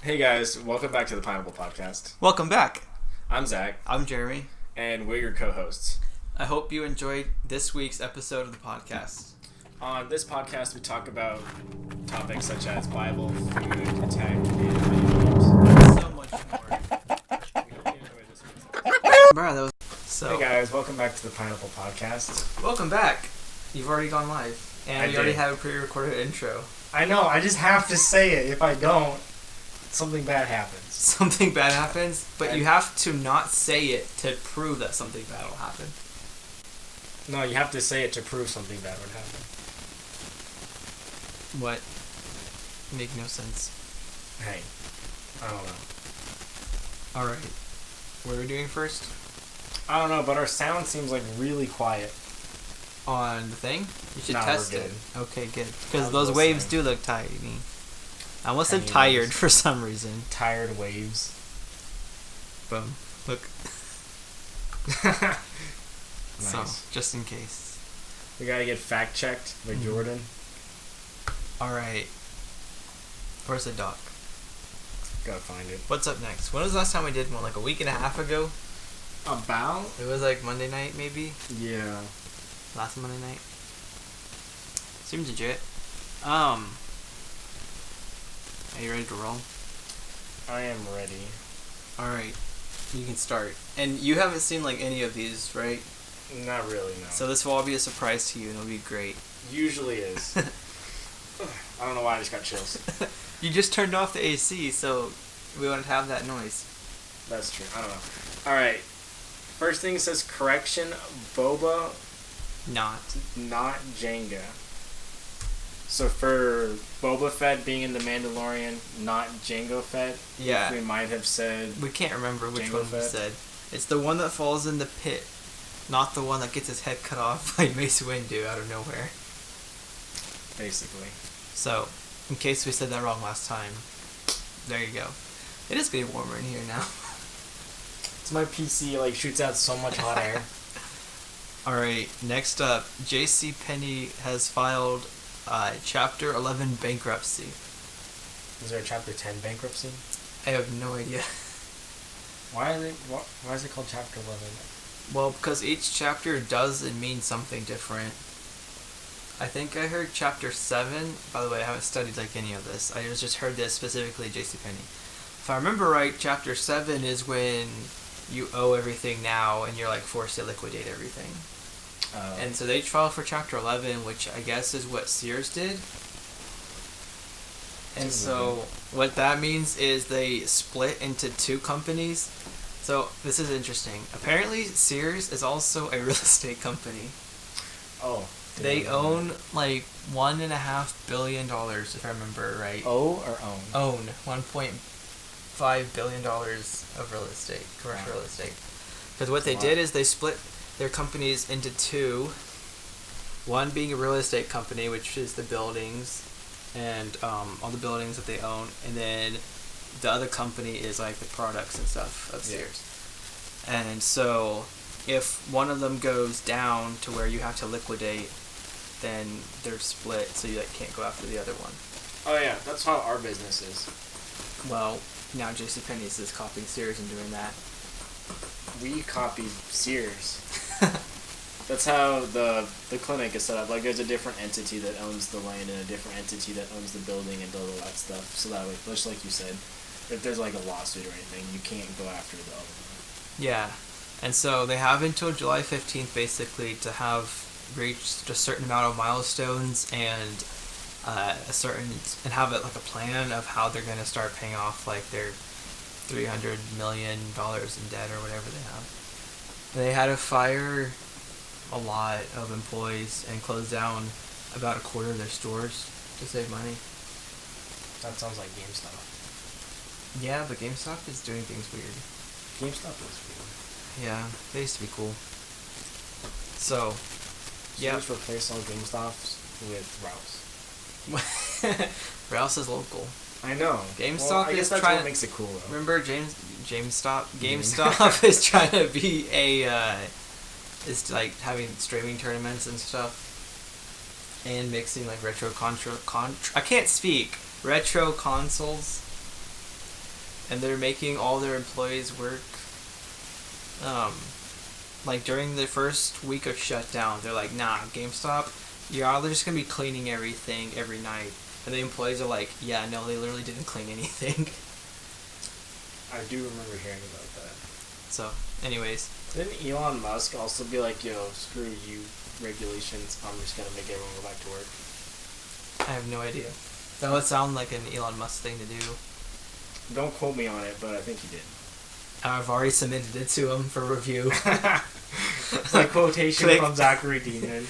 Hey guys, welcome back to the Pineapple Podcast. Welcome back. I'm Zach. I'm Jeremy. And we're your co-hosts. I hope you enjoyed this week's episode of the podcast. On this podcast, we talk about topics such as Bible, food, tech, and video games. So much more. We hope you enjoy this week's. Bruh, that was... So, Hey guys, welcome back to the Pineapple Podcast. welcome back. You've already gone live. And we already have a pre-recorded intro. I know, I just have to say it. If I don't, something bad happens. Something bad happens, but you have to not say it to prove that something bad will happen. No, you have to say it to prove something bad would happen. What? Make no sense. Hey, I don't know. Alright. What are we doing first? I don't know, but our sound seems like really quiet. On the thing? You should Nah, test we're it. good. Okay, good. I Because was those waves listening. do look tiny. I almost said Tiny tired waves. for some reason. Tired waves. Boom. Look. Nice. So, just in case. We gotta get fact checked by Jordan. Alright. Where's the doc? Gotta find it. What's up next? When was the last time we did one? Like a week and a half ago? About? It was like Monday night, maybe? Yeah. Last Monday night? Seems legit. Are you ready to roll? I am ready. Alright. You can start. And you haven't seen like any of these, right? Not really, no. So this will all be a surprise to you and it'll be great. Usually is. I don't know why I just got chills. You just turned off the AC, so we wouldn't have that noise. That's true. I don't know. Alright. First thing says correction, Boba, Not. not Jenga. So for Boba Fett being in The Mandalorian, not Jango Fett, Yeah. we might have said... We can't remember which Jango one we Fett? said. It's the one that falls in the pit, not the one that gets his head cut off by Mace Windu out of nowhere. Basically. So, in case we said that wrong last time, there you go. It is getting warmer in here now. It's my PC, like, shoots out so much hot air. Alright, next up, JCPenney has filed Chapter 11 bankruptcy. Is there a Chapter 10 bankruptcy? I have no idea. Why is it called Chapter 11? Well, because each chapter does and means something different. I think I heard Chapter 7, by the way, I haven't studied like any of this. I just heard this specifically at JCPenney. If I remember right, Chapter 7 is when you owe everything now and you're like forced to liquidate everything. And so they filed for Chapter 11, which I guess is what Sears did. And so what that means is they split into two companies. So this is interesting. Apparently Sears is also a real estate company. Oh. They own like $1.5 billion, if I remember right. O or own? Own $1.5 billion of real estate, commercial real estate. Because what they did is they split their companies into two. One being a real estate company, which is the buildings and all the buildings that they own, and then the other company is like the products and stuff of Sears. And so if one of them goes down to where you have to liquidate, then they're split, so you like can't go after the other one. Oh yeah, that's how our business is. Well, now JCPenney's is copying Sears and doing that. We copy Sears. That's how the clinic is set up. Like, there's a different entity that owns the land and a different entity that owns the building and all that stuff. So that way, just like you said, if there's like a lawsuit or anything, you can't go after the other one. Yeah, and so they have until July 15th basically to have reached a certain amount of milestones and have it like a plan of how they're going to start paying off like their $300 million in debt or whatever they have. They had to fire a lot of employees and close down about a quarter of their stores to save money. That sounds like GameStop. Yeah, but GameStop is doing things weird. GameStop is weird. Yeah, they used to be cool. So yeah. Just replace all GameStops with Rouse. Rouse is local. I know. GameStop well, I guess is that's trying what to makes it cool though. remember GameStop is trying to be is like having streaming tournaments and stuff and mixing like retro consoles and they're making all their employees work. Like during the first week of shutdown, they're like, nah, GameStop, yeah, they're just gonna be cleaning everything every night. And the employees are like, yeah, no, they literally didn't clean anything. I do remember hearing about that. So, anyways. Didn't Elon Musk also be like, yo, screw you, regulations, I'm just gonna make everyone go back to work? I have no idea. That would sound like an Elon Musk thing to do. Don't quote me on it, but I think he did. I've already submitted it to him for review. It's like quotation from Zachary Demon.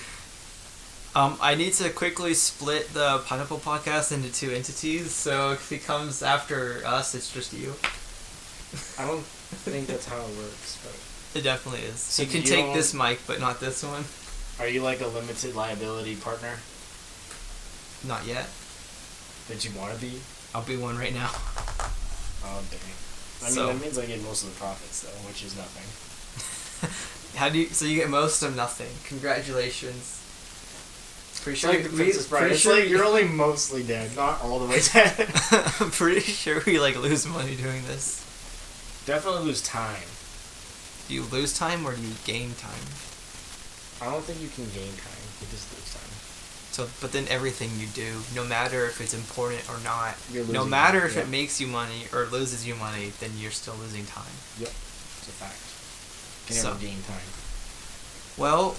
I need to quickly split the Pineapple Podcast into two entities, so if he comes after us, it's just you. I don't think that's how it works, but... It definitely is. So you can take this mic, but not this one. Are you like a limited liability partner? Not yet. That you want to be? I'll be one right now. Oh, dang. I mean, that means I get most of the profits, though, which is nothing. So you get most of nothing. Congratulations. Pretty sure, like the Princess Bride. It's like you're only mostly dead, not all the way dead. I'm pretty sure we lose money doing this. Definitely lose time. Do you lose time or do you gain time? I don't think you can gain time. You just lose time. So, but then everything you do, no matter if it's important or not, no time, matter if it makes you money or loses you money, then you're still losing time. Yep, it's a fact. You can never gain time. Well,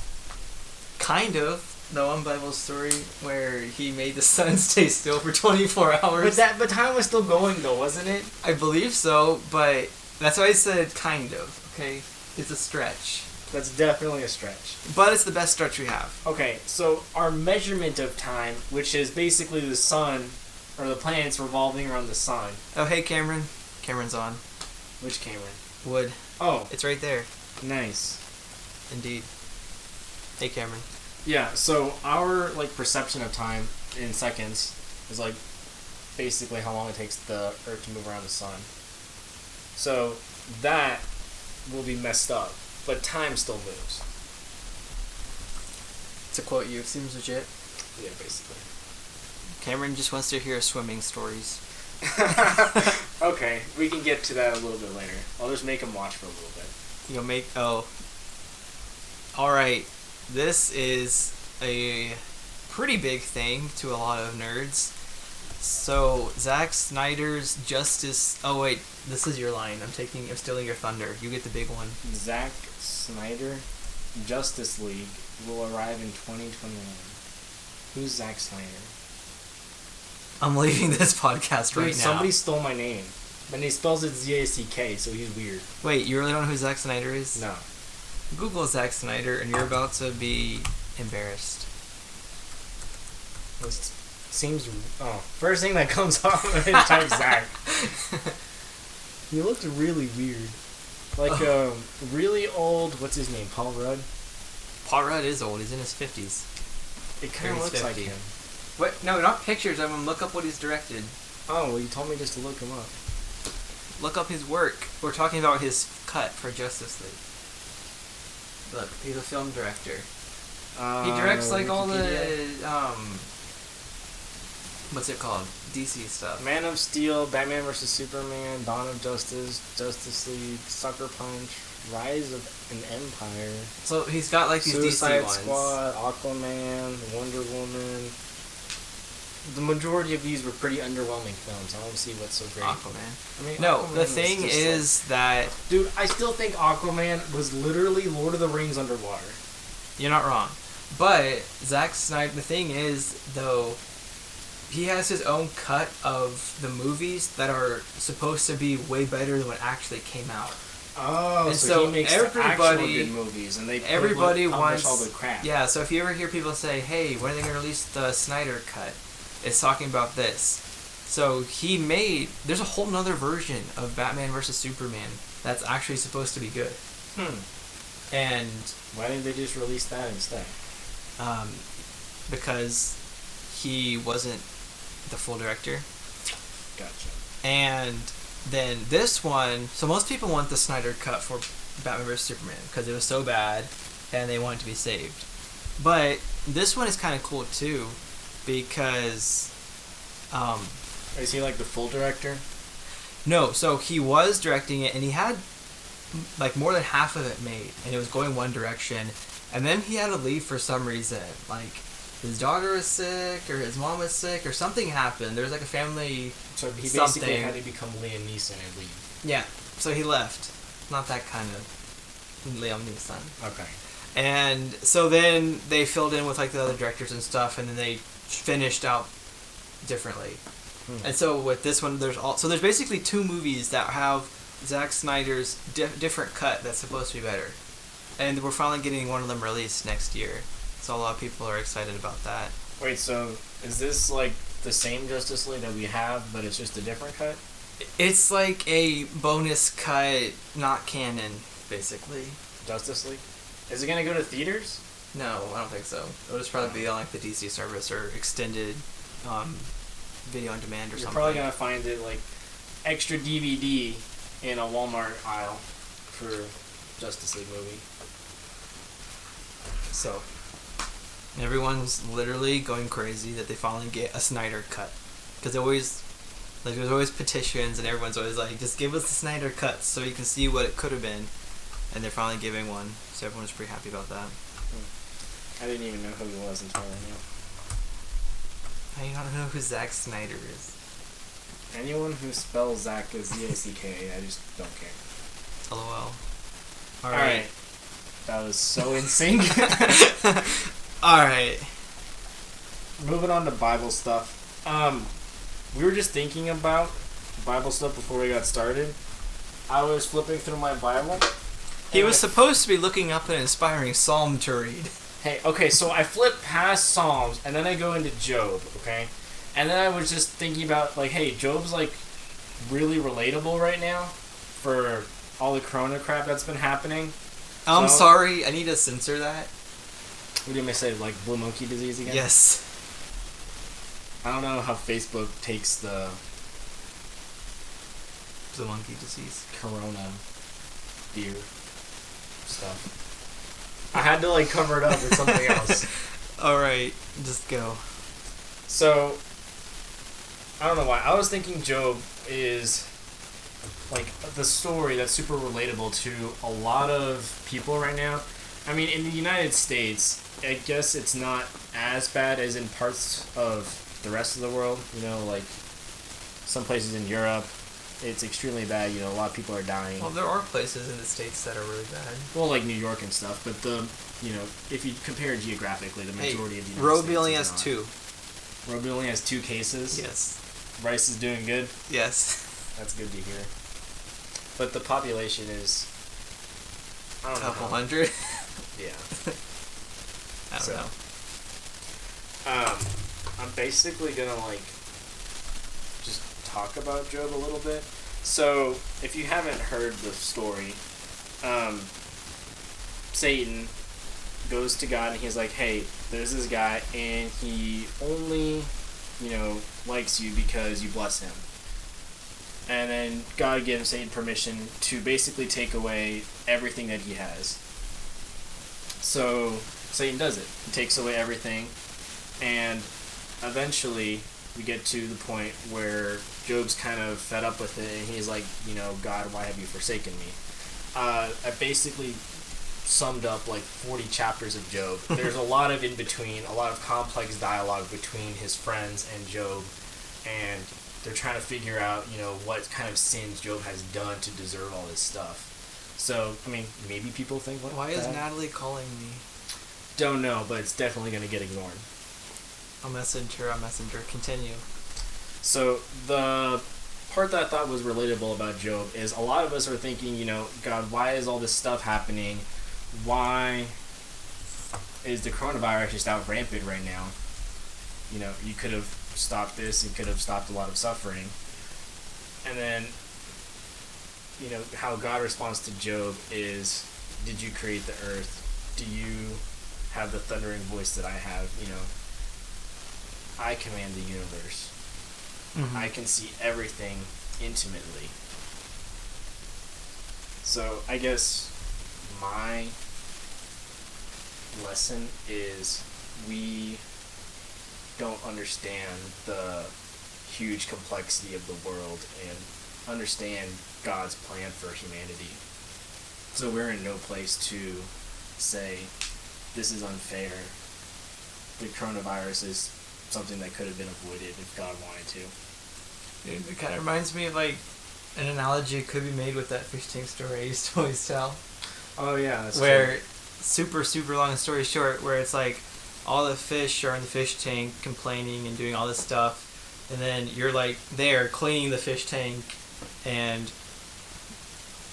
kind of. The one Bible story where he made the sun stay still for 24 hours. But time was still going though, wasn't it? I believe so, but that's why I said kind of. Okay, it's a stretch. That's definitely a stretch. But it's the best stretch we have. Okay, so our measurement of time, which is basically the sun, or the planets revolving around the sun. Oh, hey, Cameron. Cameron's on. Which Cameron? Wood. Oh. It's right there. Nice. Indeed. Hey, Cameron. Yeah, so our, perception of time in seconds is, basically how long it takes the Earth to move around the sun. So, that will be messed up. But time still moves. To quote you, seems legit. Yeah, basically. Cameron just wants to hear swimming stories. Okay, we can get to that a little bit later. I'll just make him watch for a little bit. Alright, this is a pretty big thing to a lot of nerds. So, Zack Snyder's Justice... Oh, wait, this is your line. I'm stealing your thunder. You get the big one. Zack Snyder Justice League will arrive in 2021. Who's Zack Snyder? I'm leaving this podcast right now. Somebody stole my name. And he spells it Z-A-C-K, so he's weird. Wait, you really don't know who Zack Snyder is? No. Google Zack Snyder, and you're about to be embarrassed. First thing that comes up is type Zack. He looks really weird. Really old, what's his name, Paul Rudd? Paul Rudd is old, he's in his 50s. It kind of looks 50. Like him. What? No, not pictures, I'm gonna look up what he's directed. Oh, well you told me just to look him up. Look up his work. We're talking about his cut for Justice League. Look, he's a film director. He directs all the what's it called? DC stuff. Man of Steel, Batman vs Superman, Dawn of Justice, Justice League, Sucker Punch, Rise of an Empire. So he's got these Suicide DC ones. Squad, Aquaman, Wonder Woman. The majority of these were pretty underwhelming films. I don't see what's so great. Aquaman. No, Aquaman, the thing is that... Dude, I still think Aquaman was literally Lord of the Rings underwater. You're not wrong. But Zack Snyder, the thing is, though, he has his own cut of the movies that are supposed to be way better than what actually came out. Oh, and so he makes everybody good movies, and everybody wants all the crap. Yeah, so if you ever hear people say, "Hey, when are they going to release the Snyder cut?" It's talking about this. So there's a whole nother version of Batman vs Superman that's actually supposed to be good. And why didn't they just release that instead? Because he wasn't the full director. Gotcha. And then this one, so most people want the Snyder cut for Batman vs Superman because it was so bad and they want it to be saved. But this one is kind of cool too because is he the full director? No, so he was directing it, and he had like more than half of it made, and it was going one direction, and then he had to leave for some reason. Like his daughter was sick, or his mom was sick, or something happened. There was like a family. So he something. basically had to become Liam Neeson and leave. Yeah, so he left. Not that kind of Liam Neeson. Okay. And so then they filled in with like the other directors and stuff, and then they finished out differently. And so with this one, there's basically two movies that have Zack Snyder's different cut that's supposed to be better, and we're finally getting one of them released next year. So a lot of people are excited about that. Wait, so is this like the same Justice League that we have, but it's just a different cut? It's like a bonus cut, not canon, basically. Justice League? Is it gonna go to theaters? No, I don't think so. It'll just probably be on like the DC service or extended video on demand or You're something. probably gonna find it like extra DVD in a Walmart aisle for Justice League movie. So everyone's literally going crazy that they finally get a Snyder cut, because there's always petitions and everyone's always like, just give us the Snyder cut so you can see what it could have been, and they're finally giving one. So everyone's pretty happy about that. I didn't even know who he was until right now. I don't know who Zack Snyder is. Anyone who spells Zack as Z-A-C-K, I just don't care. LOL. Alright. That was so in sync. Alright. Moving on to Bible stuff. We were just thinking about Bible stuff before we got started. I was flipping through my Bible. He was supposed to be looking up an inspiring psalm to read. Hey, okay, so I flip past Psalms, and then I go into Job, okay? And then I was just thinking about, like, hey, Job's, like, really relatable right now for all the corona crap that's been happening. I'm sorry, I need to censor that. What do you say, like, blue monkey disease again? Yes. I don't know how Facebook takes the monkey disease. corona beer stuff. I had to, like, cover it up with something else. Alright, just go. So, I don't know why. I was thinking Job is, like, the story that's super relatable to a lot of people right now. I mean, in the United States, I guess it's not as bad as in parts of the rest of the world. You know, like, some places in Europe, it's extremely bad. You know, a lot of people are dying. Well, there are places in the States that are really bad. Well, like New York and stuff, but you know, if you compare geographically, the majority of the United Roby States only is has not. 2. Roby only has 2 cases? Yes. Rice is doing good? Yes. That's good to hear. But the population is, I don't know. Couple hundred? Yeah. I don't know. I'm basically gonna, like, just talk about Job a little bit. So, if you haven't heard the story, Satan goes to God and he's like, hey, there's this guy and he only, you know, likes you because you bless him. And then God gives Satan permission to basically take away everything that he has. So Satan does it. He takes away everything, and eventually we get to the point where Job's kind of fed up with it, and he's like, you know, God, why have you forsaken me? I basically summed up like 40 chapters of Job. There's a lot of in between, a lot of complex dialogue between his friends and Job, and they're trying to figure out, you know, what kind of sins Job has done to deserve all this stuff. So, I mean, maybe people think, what? Why is Natalie calling me? Don't know, but it's definitely going to get ignored. I'll message her. Continue. So, the part that I thought was relatable about Job is a lot of us are thinking, you know, God, why is all this stuff happening? Why is the coronavirus just out rampant right now? You know, you could have stopped this, you could have stopped a lot of suffering. And then, you know, how God responds to Job is, did you create the earth? Do you have the thundering voice that I have? You know, I command the universe. Mm-hmm. I can see everything intimately. So I guess my lesson is we don't understand the huge complexity of the world and understand God's plan for humanity. So we're in no place to say this is unfair. The coronavirus is something that could have been avoided if God wanted to. It kind of reminds me of like an analogy could be made with that fish tank story I used to always tell. Oh yeah, that's where true. super long story short, where it's like all the fish are in the fish tank complaining and doing all this stuff, and then you're like there cleaning the fish tank, and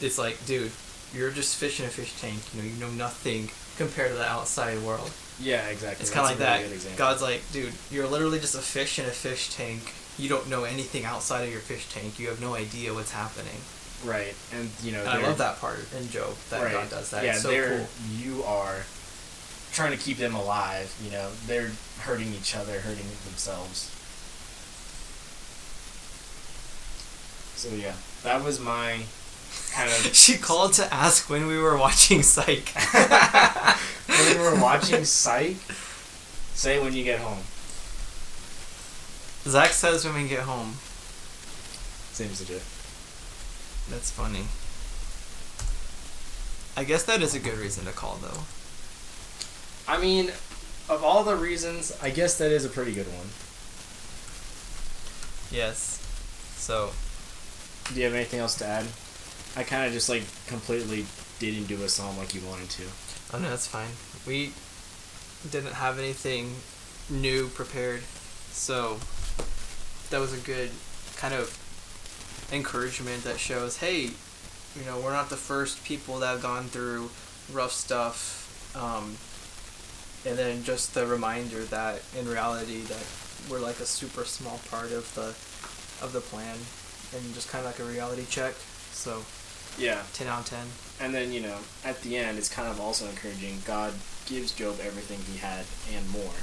it's like, dude, you're just fish in a fish tank. You know nothing compared to the outside world. Yeah, exactly. It's kind of like really that. God's like, dude, you're literally just a fish in a fish tank. You don't know anything outside of your fish tank. You have no idea what's happening. Right, and and I love that part in Job that right. God does that. Yeah, it's so cool. You are trying to keep them alive. They're hurting each other, hurting themselves. So yeah, that was my kind of. She called to ask when we were watching Psych. When we were watching Psych, say when you get home. Zach says when we get home. Seems legit. That's funny. I guess that is a good reason to call, though. I mean, of all the reasons, I guess that is a pretty good one. Yes. So. Do you have anything else to add? I kind of just completely didn't do a song like you wanted to. Oh no, that's fine. We didn't have anything new prepared, so that was a good kind of encouragement that shows, hey, we're not the first people that have gone through rough stuff, and then just the reminder that in reality that we're like a super small part of the plan, and just kind of like a reality check. So yeah, 10 out of 10. And then at the end it's kind of also encouraging. God gives Job everything he had and more,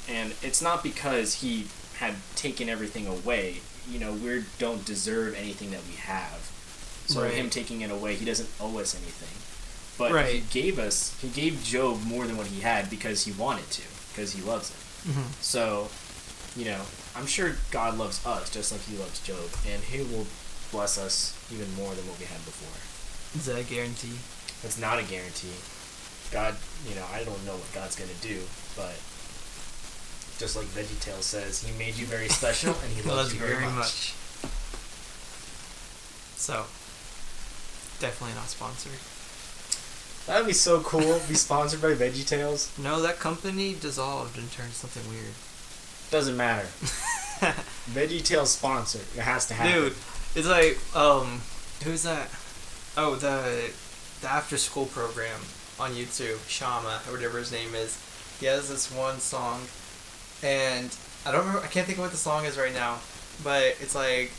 and it's not because he had taken everything away. We don't deserve anything that we have. So right. Him taking it away, he doesn't owe us anything. But right. he gave Job more than what he had because he wanted to, because he loves him. Mm-hmm. So, I'm sure God loves us just like he loves Job, and he will bless us even more than what we had before. Is that a guarantee? It's not a guarantee. God, I don't know what God's going to do, but just like VeggieTales says, he made you very special, and he loves you very much. So, definitely not sponsored. That would be so cool, be sponsored by VeggieTales. No, that company dissolved and turned something weird. Doesn't matter. VeggieTales sponsor. It has to happen. Dude, it's like, who's that? Oh, the after school program on YouTube, Shama, or whatever his name is. He has this one song, and I can't think of what the song is right now, but it's like,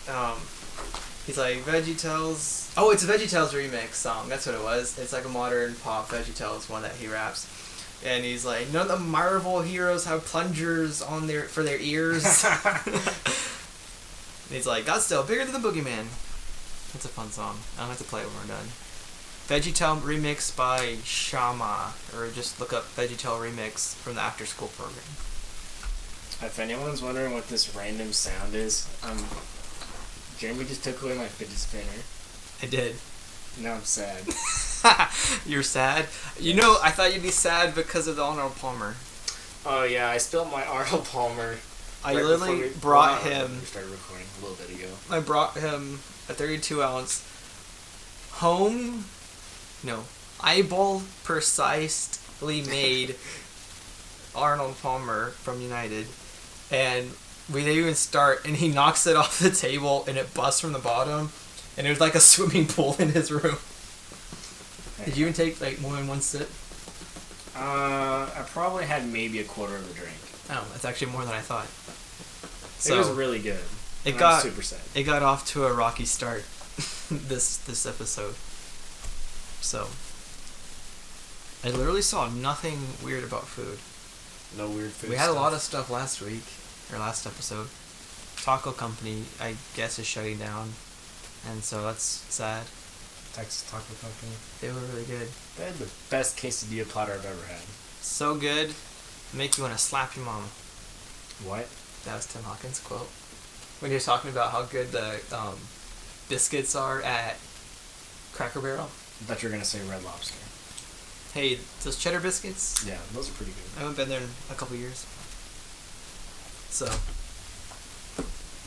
he's like, VeggieTales. Oh, it's a VeggieTales remix song. That's what it was. It's like a modern pop VeggieTales one that he raps. And he's like, none of the Marvel heroes have plungers for their ears. And he's like, God's still bigger than the Boogeyman. That's a fun song. I don't have to play it when we're done. VeggieTale remix by Shama, or just look up VeggieTale remix from the after school program. If anyone's wondering what this random sound is, Jeremy just took away my fidget spinner. I did. Now I'm sad. You're sad? I thought you'd be sad because of the Arnold Palmer. Oh yeah, I spilled my Arnold Palmer. I literally brought him. We started recording a little bit ago. I brought him a 32-ounce eyeball precisely made Arnold Palmer from United, and we didn't even start, and he knocks it off the table, and it busts from the bottom, and it was like a swimming pool in his room. Did you even take more than one sip? I probably had maybe a quarter of a drink. Oh, that's actually more than I thought. So, it was really good. It got super sad. It got off to a rocky start. this episode. So I literally saw nothing weird about food. No weird food. We had a lot of stuff last week, or last episode. Taco Company, I guess, is shutting down, and so that's sad. Texas Taco Company. They were really good. They had the best quesadilla platter I've ever had. So good, make you want to slap your mama. What? That was Tim Hawkins' quote. When he was talking about how good the biscuits are at Cracker Barrel. I thought you were gonna say Red Lobster. Hey, those cheddar biscuits. Yeah, those are pretty good. I haven't been there in a couple years. So,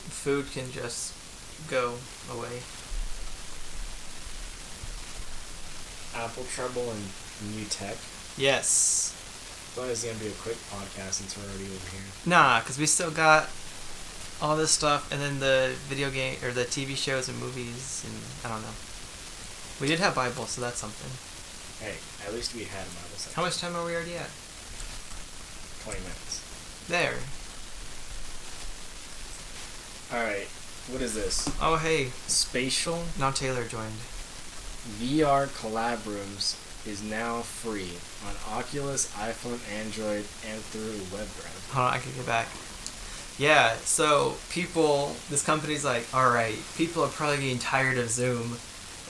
food can just go away. Apple trouble and new tech. Yes. I thought it was gonna be a quick podcast since we're already over here. Nah, because we still got all this stuff, and then the video game, or the TV shows and movies, and I don't know. We did have Bible, so that's something. Hey, at least we had a Bible section. How much time are we already at? 20 minutes. There. Alright, what is this? Oh, hey. Spatial Now Taylor joined. VR collab rooms is now free on Oculus, iPhone, Android, and through web browser. Hold on, I can get back. Yeah, so people, this company's like, alright, people are probably getting tired of Zoom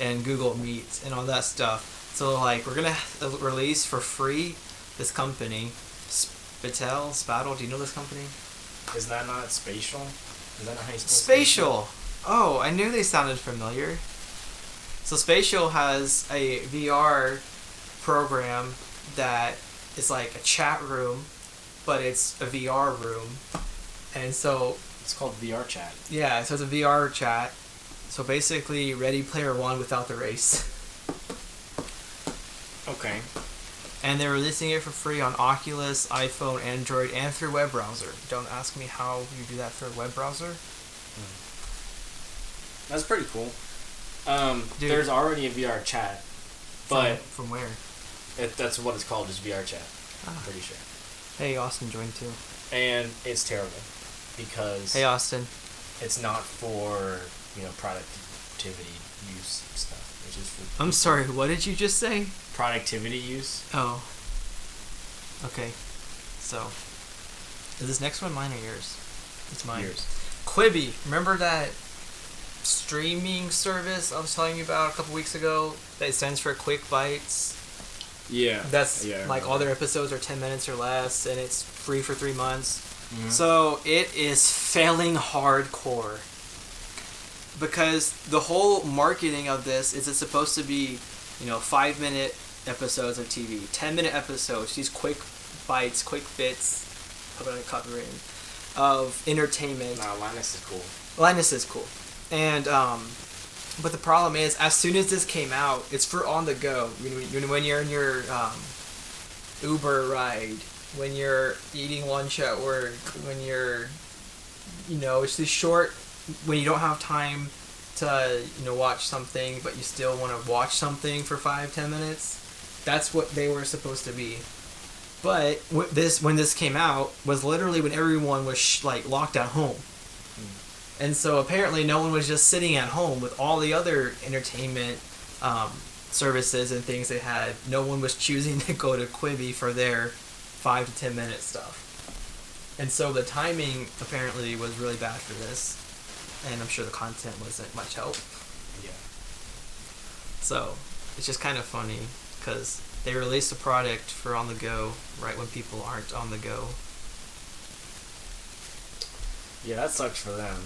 and Google Meet and all that stuff. So like, we're gonna release for free this company, Spattle. Do you know this company? Is that not Spatial? Is that not how you spell Spatial. Oh, I knew they sounded familiar. So Spatial has a VR program that is like a chat room, but it's a VR room. And so It's called VR Chat. yeah, so it's a VR chat. So basically Ready Player One without the race. Okay. And they're releasing it for free on Oculus, iPhone, Android, and through web browser. Don't ask me how you do that through a web browser. That's pretty cool. Dude. There's already a VR Chat, but From where? that's what it's called, is VR Chat. Ah. I'm pretty sure. Hey, Austin joined too. And it's terrible because Hey, Austin. it's not for, productivity use stuff. It's just for I'm sorry, what did you just say? productivity use. Oh. Okay. So, is this next one mine or yours? It's mine. Yours. Quibi. Remember that streaming service I was telling you about a couple weeks ago that stands for Quick Bites? Yeah. That's Yeah, I like all remember. their episodes are 10 minutes or less, and it's free for 3 months. Mhm. So it is failing hardcore. Because the whole marketing of this is it's supposed to be, 5-minute episodes of TV, 10-minute episodes, these quick bites, quick bits, hope I don't copyright, of entertainment. Nah, Linus is cool. Linus is cool. And, but the problem is, as soon as this came out, it's for on the go. When you're in your Uber ride, when you're eating lunch at work, when you're, it's this short, when you don't have time to, watch something, but you still want to watch something for 5-10 minutes. That's what they were supposed to be. But when this came out, was literally when everyone was locked at home. And so apparently no one was just sitting at home with all the other entertainment services and things they had. No one was choosing to go to Quibi for their 5 to 10 minute stuff. And so the timing apparently was really bad for this. And I'm sure the content wasn't much help. Yeah. So it's just kind of funny because they released a product for on the go right when people aren't on the go. Yeah, that sucks for them.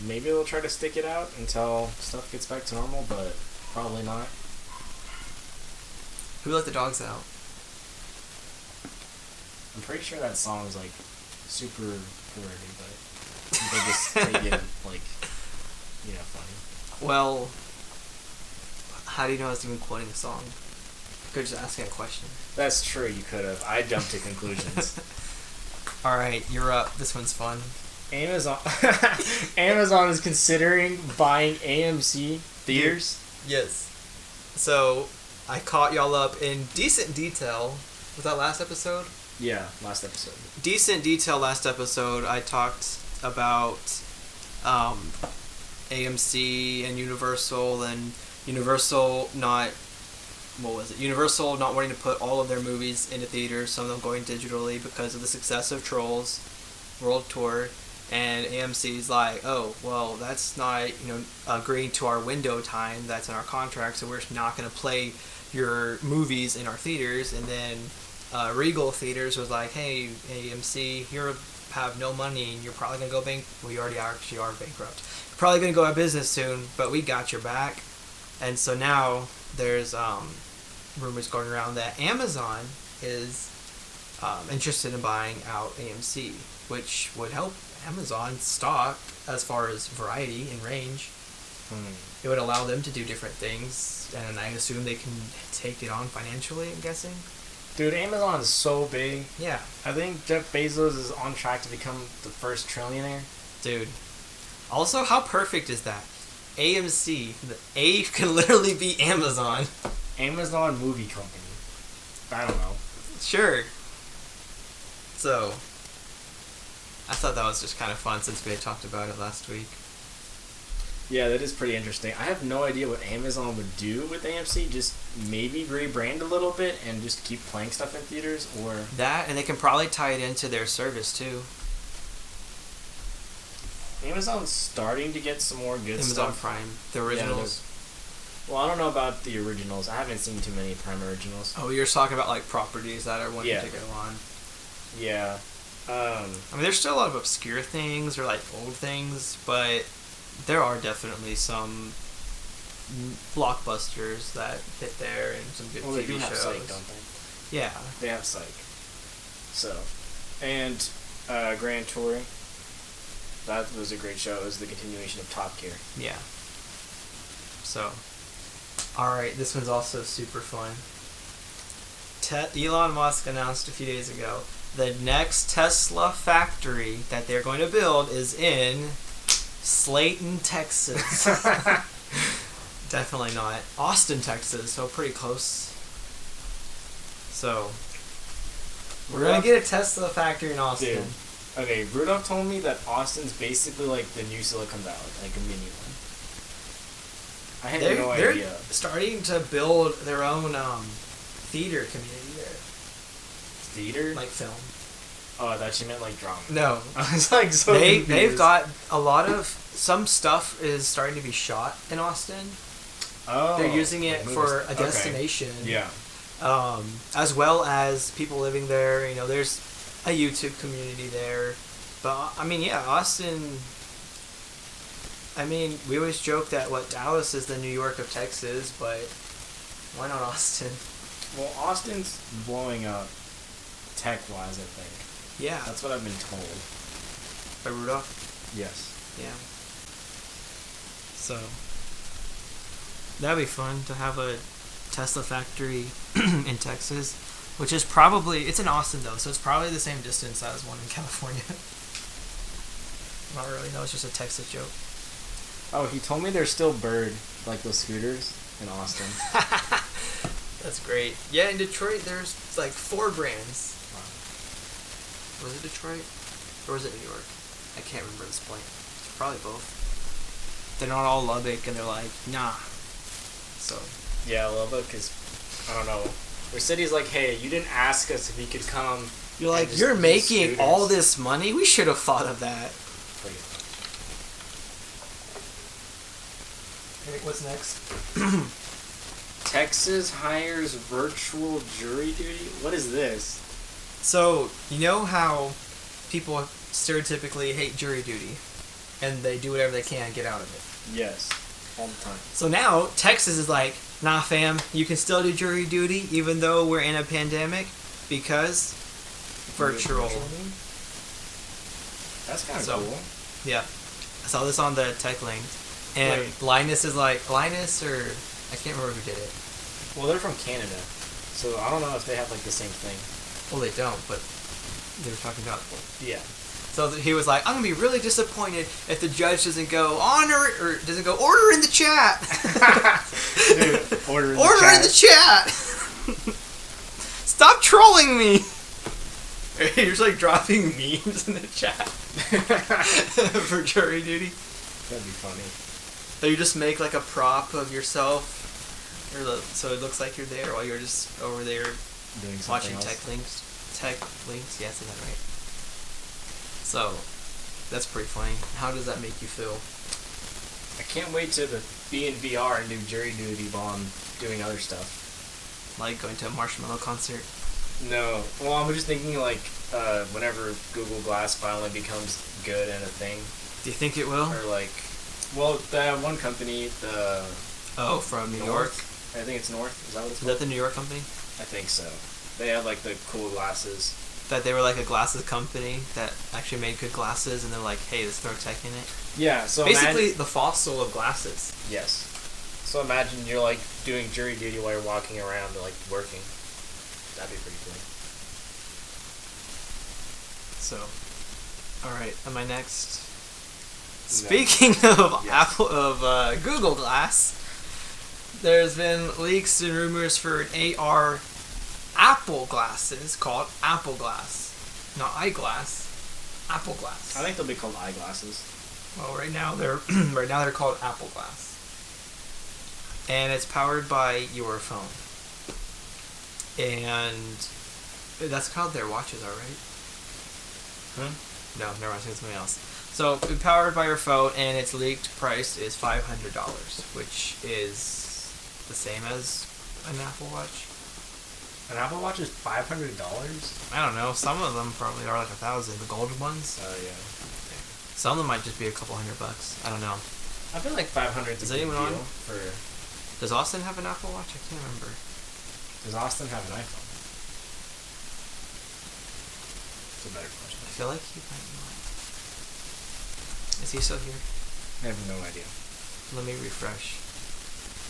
Maybe they'll try to stick it out until stuff gets back to normal, but probably not. Who let the dogs out? I'm pretty sure that song's super flirty, but they just take it funny. Well, how do you know I was even quoting a song? I could just asking a question. That's true, you could have. I jumped to conclusions. Alright, you're up. This one's fun. Amazon is considering buying AMC theaters. Yes. So, I caught y'all up in decent detail. Was that last episode? Yeah, last episode. Decent detail last episode. I talked about AMC and Universal, and Universal not wanting to put all of their movies into theaters, some of them going digitally because of the success of Trolls World Tour, and AMC's like, oh, well, that's not, agreeing to our window time that's in our contract, so we're not going to play your movies in our theaters. And then Regal Theaters was like, hey, AMC, have no money and you're probably gonna go well, you already actually are bankrupt. You're probably gonna go out of business soon, but we got your back. And so now there's rumors going around that Amazon is interested in buying out AMC, which would help Amazon's stock as far as variety and range. It would allow them to do different things, and I assume they can take it on financially, I'm guessing. Dude, Amazon is so big. Yeah. I think Jeff Bezos is on track to become the first trillionaire. Dude. Also, how perfect is that? AMC. The A can literally be Amazon. Amazon movie company. I don't know. Sure. So, I thought that was just kind of fun since we had talked about it last week. Yeah, that is pretty interesting. I have no idea what Amazon would do with AMC. Just maybe rebrand a little bit and just keep playing stuff in theaters, or That, and they can probably tie it into their service too. Amazon's starting to get some more good Amazon stuff. Prime, the originals. Well, I don't know about the originals. I haven't seen too many Prime originals. Oh, you're talking about like properties that are wanting Yeah. to go on. Yeah. I mean, there's still a lot of obscure things or like old things, but there are definitely some blockbusters that hit there and some good Well, they TV do have shows. Psych, don't they? Yeah. They have Psych. So, and Grand Touring. That was a great show. It was the continuation of Top Gear. Yeah. So, alright, this one's also super fun. Elon Musk announced a few days ago the next Tesla factory that they're going to build is in Slayton, Texas. Definitely not. Austin, Texas, so pretty close. So, we're going to get a Tesla factory in Austin. Dude. Okay, Rudolph told me that Austin's basically like the new Silicon Valley, like a mini one. I had no They're idea. starting to build their own theater community there. Theater? Like film. Oh, I thought you meant like drama. No. I was like so They've confused. got a lot of... Some stuff is starting to be shot in Austin. Oh. They're using it like for movies. a destination. Okay. Yeah. As well as people living there. You know, there's a YouTube community there. But, I mean, yeah, Austin... I mean, we always joke that, Dallas is the New York of Texas, but why not Austin? Well, Austin's blowing up tech-wise, I think. Yeah. That's what I've been told. By Rudolph? Yes. Yeah. So, that'd be fun to have a Tesla factory in Texas, which is probably, it's in Austin though, so it's probably the same distance as one in California. Not really, no, it's just a Texas joke. Oh, he told me there's still Bird, like those scooters, in Austin. That's great. Yeah, in Detroit, there's like 4 brands. Wow. Was it Detroit? Or was it New York? I can't remember at this point. It's probably both. They're not all Lubbock, and they're like, nah. So. Yeah, Lubbock is, I don't know. Their city's like, hey, you didn't ask us if you could come. You're like, and just you're use making scooters." all this money? We should have thought of that. Pretty much. Okay, what's next? Texas hires virtual jury duty? What is this? So, you know how people stereotypically hate jury duty, and they do whatever they can to get out of it. Yes. All the time. So now, Texas is like, nah fam, you can still do jury duty even though we're in a pandemic, because virtual. That's kind of So- cool. Yeah. I saw this on the tech link. And Wait. Linus is like, Linus or, I can't remember who did it. Well, they're from Canada, so I don't know if they have like the same thing. Well, they don't, but they were talking about. Yeah. So he was like, I'm going to be really disappointed if the judge doesn't go, honor, or doesn't go, order in the chat. Dude, order in the Order chat. in the chat. Stop trolling me. You're just like dropping memes in the chat for jury duty. That'd be funny. So you just make like a prop of yourself, so it looks like you're there while you're just over there Doing something watching else. tech links. Yeah, I said that right. So that's pretty funny. How does that make you feel? I can't wait to be in VR and do jury duty while I'm doing other stuff. Like going to a Marshmallow concert? No. Well, I'm just thinking like whenever Google Glass finally becomes good and a thing, Do you think it will? or like, well, that one company, the Oh, from New York. I think it's North. Is that what it's Is called? that the New York company? I think so. They have like the cool glasses. That they were like a glasses company that actually made good glasses, and they're like, hey, let's throw tech in it. Yeah. So Basically, the fossil of glasses. yes. So imagine you're like doing jury duty while you're walking around, like working. That'd be pretty cool. So, all right, am I next? Speaking of Yes. Google Glass, there's been leaks and rumors for an AR Apple glasses called Apple Glass, not eyeglass, Apple Glass. I think they'll be called eyeglasses. Well, right now they're called Apple Glass, and it's powered by your phone, and that's how their watches are, right? No, never mind. I think it's something else. So, powered by your phone, and its leaked price is $500, which is the same as an Apple Watch. An Apple Watch is $500. I don't know. Some of them probably are like $1,000. The gold ones. Oh yeah. Some of them might just be a couple $100. I don't know. I feel like 500 is Is a good anyone on? deal for. Does Austin have an Apple Watch? I can't remember. Does Austin have an iPhone? It's a better question. I feel like he might not. Is he still here? I have no idea. Let me refresh.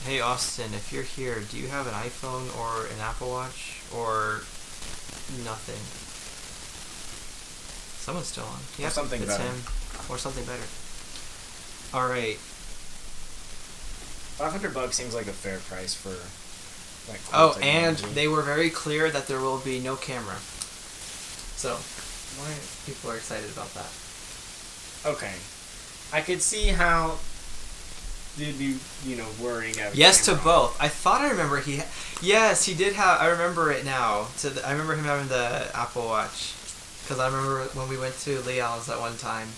Hey Austin, if you're here, do you have an iPhone or an Apple Watch or nothing? Someone's still on. Yep, something it's better. him. Or something better. All right. $500 seems like a fair price for. Like, cool Oh, and technology. they were very clear that there will be no camera. So, why people are excited about that? Okay. I could see how they'd be, worrying about. Yes to both. I thought I remember yes, he did have. I remember it now. I remember him having the Apple Watch, because I remember when we went to Leal's that one time,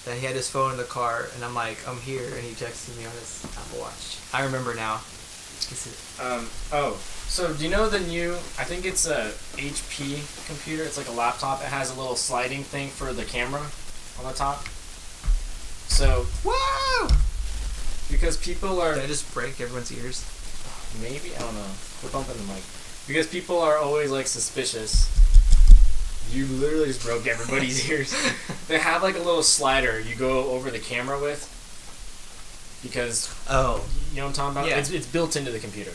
that he had his phone in the car, and I'm like, I'm here, and he texted me on his Apple Watch. I remember now. So do you know the new? I think it's a HP computer. It's like a laptop. It has a little sliding thing for the camera on the top. So Whoa! because people are Did I just break everyone's ears? maybe I don't know. We're bumping the mic because people are always like suspicious. You literally just broke everybody's ears. They have like a little slider you go over the camera with because Oh, you know what I'm talking about. Yeah. It's built into the computer.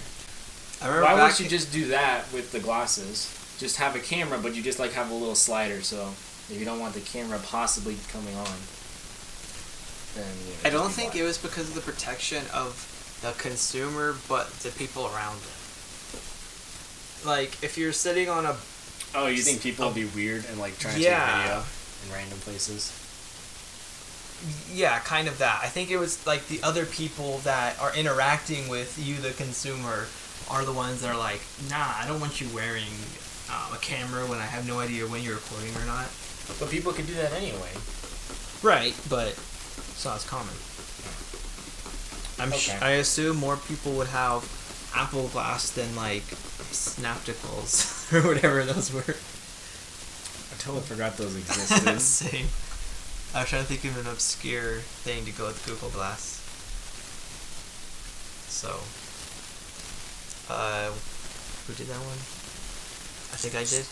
I remember. Why back wouldn't you just do that with the glasses? Just have a camera, but you just like have a little slider, so if you don't want the camera possibly coming on, then I don't think it was because of the protection of the consumer, but the people around them. Like, if you're sitting on a... Oh, you think people will be weird and like trying to Yeah. take video in random places? Yeah, kind of that. I think it was like the other people that are interacting with you, the consumer, are the ones that are like, nah, I don't want you wearing a camera when I have no idea when you're recording or not. But people could do that anyway. Right, but it's not as common. Okay. I assume more people would have Apple Glass than like Snapticals or whatever those were. I totally forgot those existed. Same. I was trying to think of an obscure thing to go with Google Glass. So, who did that one? I think I did.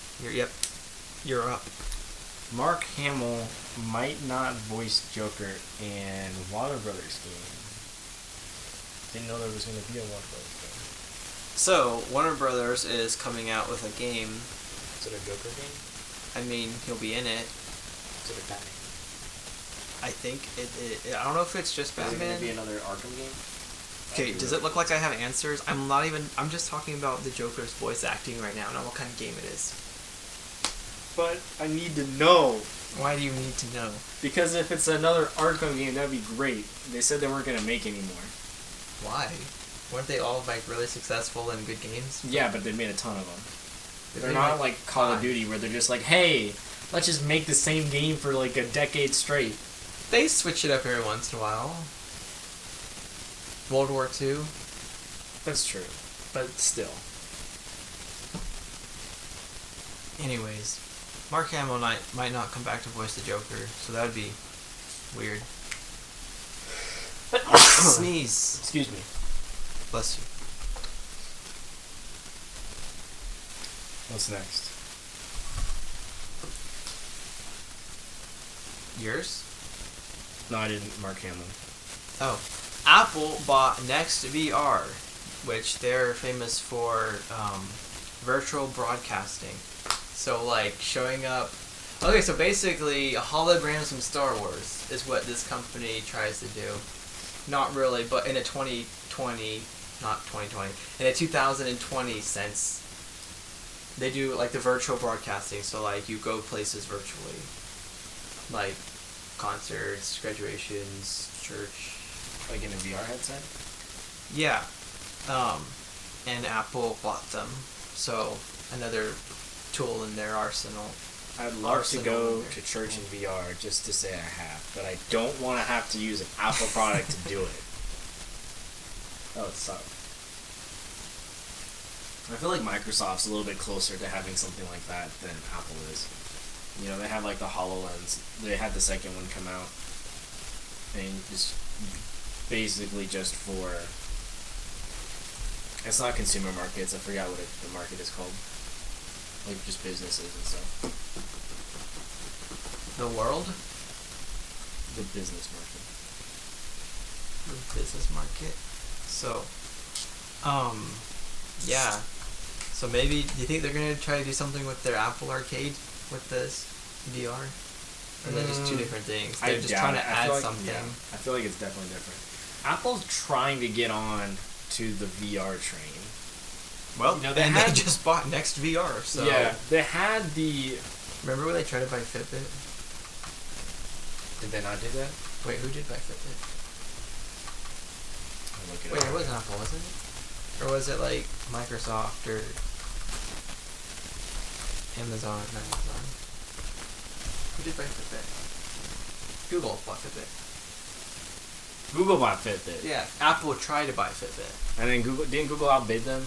You're up. Mark Hamill might not voice Joker in Warner Brothers game. Didn't know there was going to be a Warner Brothers game. So, Warner Brothers is coming out with a game. Is it a Joker game? I mean, he'll be in it. Is it a Batman? I think I don't know if it's just Is it going Batman. to be another Arkham game? Okay, does it look like I have answers? I'm just talking about the Joker's voice acting right now, not what kind of game it is. But I need to know. Why do you need to know? Because if it's another Arkham game, that'd be great. They said they weren't going to make any more. Why? Weren't they all like really successful and good games? Yeah, but they made a ton of them. They They're made, not like Call of 5. Duty where they're just like, hey, let's just make the same game for like a decade straight. They switch it up every once in a while. World War II. That's true. But still. Anyways, Mark Hamill might not come back to voice the Joker, so that would be weird. Sneeze. Excuse me. Bless you. What's next? Yours? No, I didn't. Mark Hamill. Oh. Apple bought Next VR, which they're famous for virtual broadcasting. So, like, showing up... Okay, so basically, holograms from Star Wars is what this company tries to do. Not really, but in a 2020... Not 2020. In a 2020 sense, they do, like, the virtual broadcasting. So, like, you go places virtually. Like, concerts, graduations, church... Like in a VR headset? Yeah. And Apple bought them. So, another tool in their arsenal. I'd love to go to church in VR just to say I have, but I don't want to have to use an Apple product to do it. That would suck. I feel like Microsoft's a little bit closer to having something like that than Apple is. You know, they have like the HoloLens. They had the second one come out. And just basically just for... It's not consumer markets. I forgot what the market is called. Like just businesses and stuff. The world? The business market. The business market. So, yeah. So maybe, do you think they're going to try to do something with their Apple Arcade with this VR? Or are they just two different things? They're just trying to add something. Yeah, I feel like it's definitely different. Apple's trying to get on to the VR train. Well, you know, they just bought Next VR, so... Yeah, they had the... Remember when they tried to buy Fitbit? Did they not do that? Wait, who did buy Fitbit? I'll look it Wait, up. it wasn't Apple, was it? Or was it like Microsoft or Amazon? Not Amazon. Who did buy Fitbit? Google bought Fitbit. Google bought Fitbit. Yeah, Apple tried to buy Fitbit. And then didn't Google outbid them?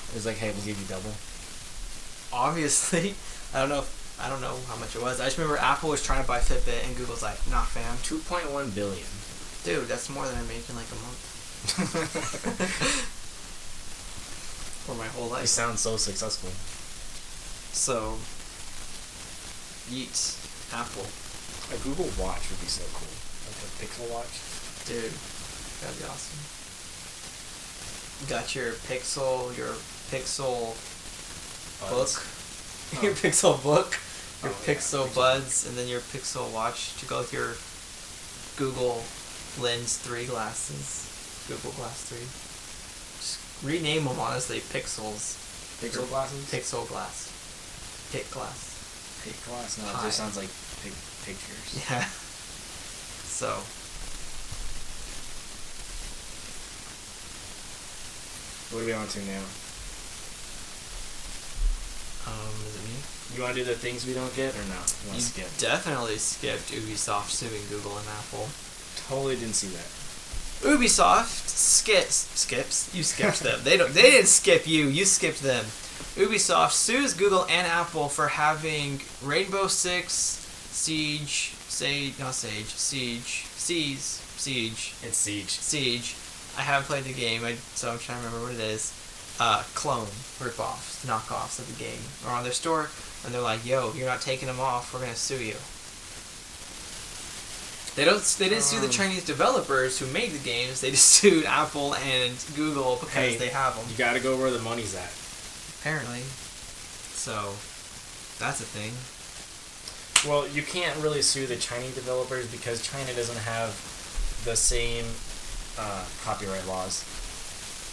It was like, hey, we'll give you double. Obviously, I don't know how much it was. I just remember Apple was trying to buy Fitbit and Google's like, nah, fam. 2.1 billion. Dude, that's more than I make in like a month. For my whole You life. sound so successful. So, yeet, Apple. A Google Watch would be so cool. Like a Pixel Watch. Dude, that'd be awesome. You got your Pixel book, your Pixel book, your Pixel Buds, and then your Pixel Watch to go with your Google Lens 3 glasses, Google Glass 3. Just rename them, honestly, Pixels. Pixel glasses? Pixel Glass. Pic Glass. Pic glass? No, it Hi. just sounds like pictures. Yeah. So. What are we on to now? Is it me? You want to do the things we don't get or no? You want You to skip? definitely skipped Ubisoft suing Google and Apple. Totally didn't see that. Ubisoft skips. You skipped them. They didn't skip you. You skipped them. Ubisoft sues Google and Apple for having Rainbow Six Siege. It's Siege. Siege. I haven't played the game, so I'm trying to remember what it is. Clone rip-offs, knockoffs of the game are on their store, and they're like, "Yo, you're not taking them off. We're gonna sue you." They didn't sue the Chinese developers who made the games. They just sued Apple and Google because they have them. You gotta go where the money's at. Apparently. So, that's a thing. Well, you can't really sue the Chinese developers because China doesn't have the same copyright laws.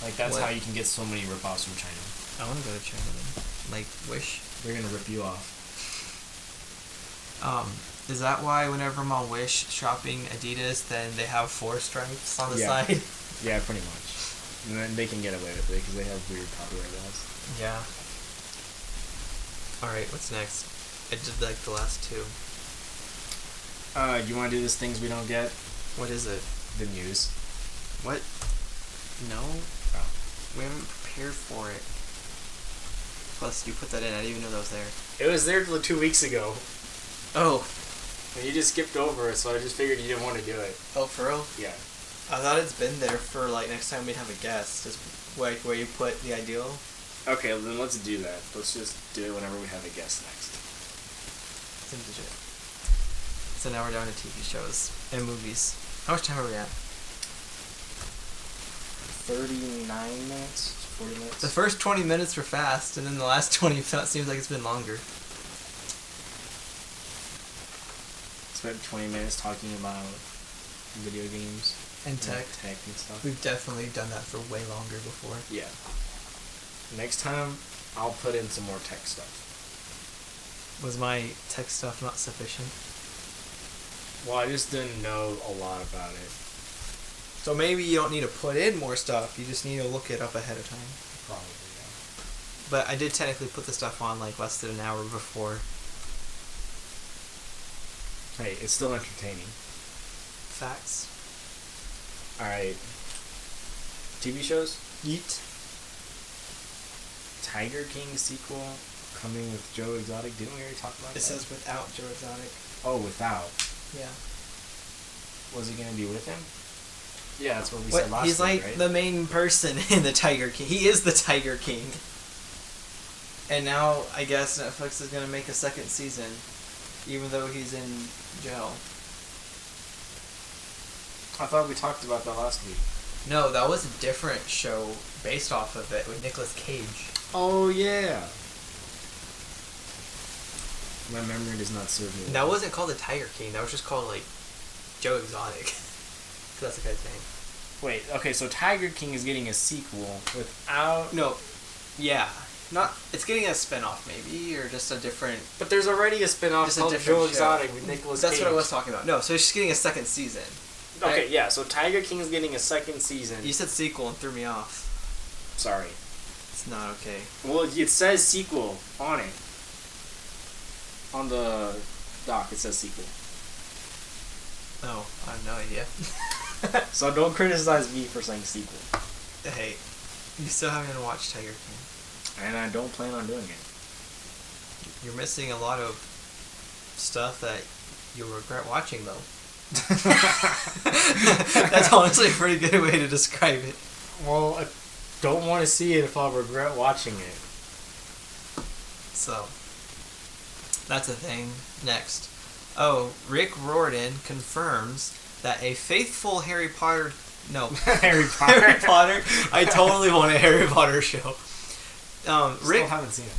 Like, that's how you can get so many rip-offs from China. I want to go to China then. Like, Wish. They're gonna rip you off. Is that why whenever I'm on Wish shopping Adidas, then they have 4 stripes on the side? Yeah, pretty much. And then they can get away with it because they have weird copyright laws. Yeah. Alright, what's next? I did like the last 2. You want to do this things we don't get? What is it? The news. What? No. Oh. We haven't prepared for it. Plus, you put that in. I didn't even know that was there. It was there till 2 weeks ago. Oh. And you just skipped over it, so I just figured you didn't want to do it. Oh, for real? Yeah. I thought it's been there for, like, next time we have a guest. Just, like, where you put the ideal. Okay, well, then let's do that. Let's just do it whenever we have a guest next. Seems legit. So now we're down to TV shows and movies. How much time are we at? 39 minutes? 40 minutes? The first 20 minutes were fast, and then the last 20 seems like it's been longer. Spent 20 minutes talking about video games. And tech. Tech and stuff. We've definitely done that for way longer before. Yeah. Next time, I'll put in some more tech stuff. Was my tech stuff not sufficient? Well, I just didn't know a lot about it. So maybe you don't need to put in more stuff, you just need to look it up ahead of time. Probably, yeah. But I did technically put the stuff on like less than an hour before. Hey, it's still entertaining. Facts. Alright. TV shows? Yeet. Tiger King sequel coming with Joe Exotic. Didn't we already talk about It that? says without Joe Exotic. Oh, without. Yeah. Was he gonna be with him? Yeah, that's what we What? said last He's week, like right? the main person in the Tiger King. He is the Tiger King. And now I guess Netflix is gonna make a second season, even though he's in jail. I thought we talked about that last week. No, that was a different show based off of it with Nicolas Cage. Oh, yeah. My memory does not serve me. That wasn't called the Tiger King. That was just called like Joe Exotic. 'Cause that's the guy's name. Wait, okay, so Tiger King is getting a sequel without... No, yeah, not. It's getting a spinoff maybe, or just a different. But there's already a spin-off Just a called different Joe show. Exotic with Nicolas Cage. That's what I was talking about. No, so it's just getting a second season. Okay, Right? yeah, so Tiger King is getting a second season. You said sequel and threw me off. Sorry. It's not okay. Well, it says sequel on it. On the doc, it says sequel. Oh, I have no idea. So don't criticize me for saying sequel. Hey, you still haven't watched Tiger King. And I don't plan on doing it. You're missing a lot of stuff that you'll regret watching, though. That's honestly a pretty good way to describe it. Well, I don't want to see it if I'll regret watching it. So, that's a thing. Next. Oh, Rick Riordan confirms that a faithful Harry Potter... No. Harry Potter. Harry Potter. I totally want a Harry Potter show. Rick... Still haven't seen it.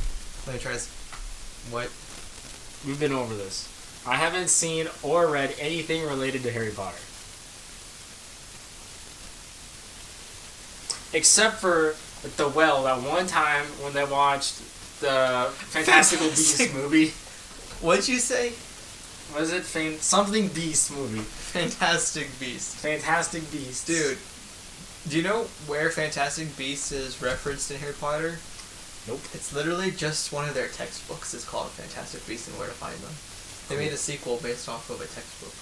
Let me try this. What? We've been over this. I haven't seen or read anything related to Harry Potter. Except for The Well, that one time when they watched the Fantastical Beasts movie. What'd you say? Was it something Beast movie? Fantastic Beasts. Fantastic Beasts. Dude, do you know where Fantastic Beasts is referenced in Harry Potter? Nope. It's literally just one of their textbooks. It's called Fantastic Beasts and Where to Find Them. They Cool. made a sequel based off of a textbook.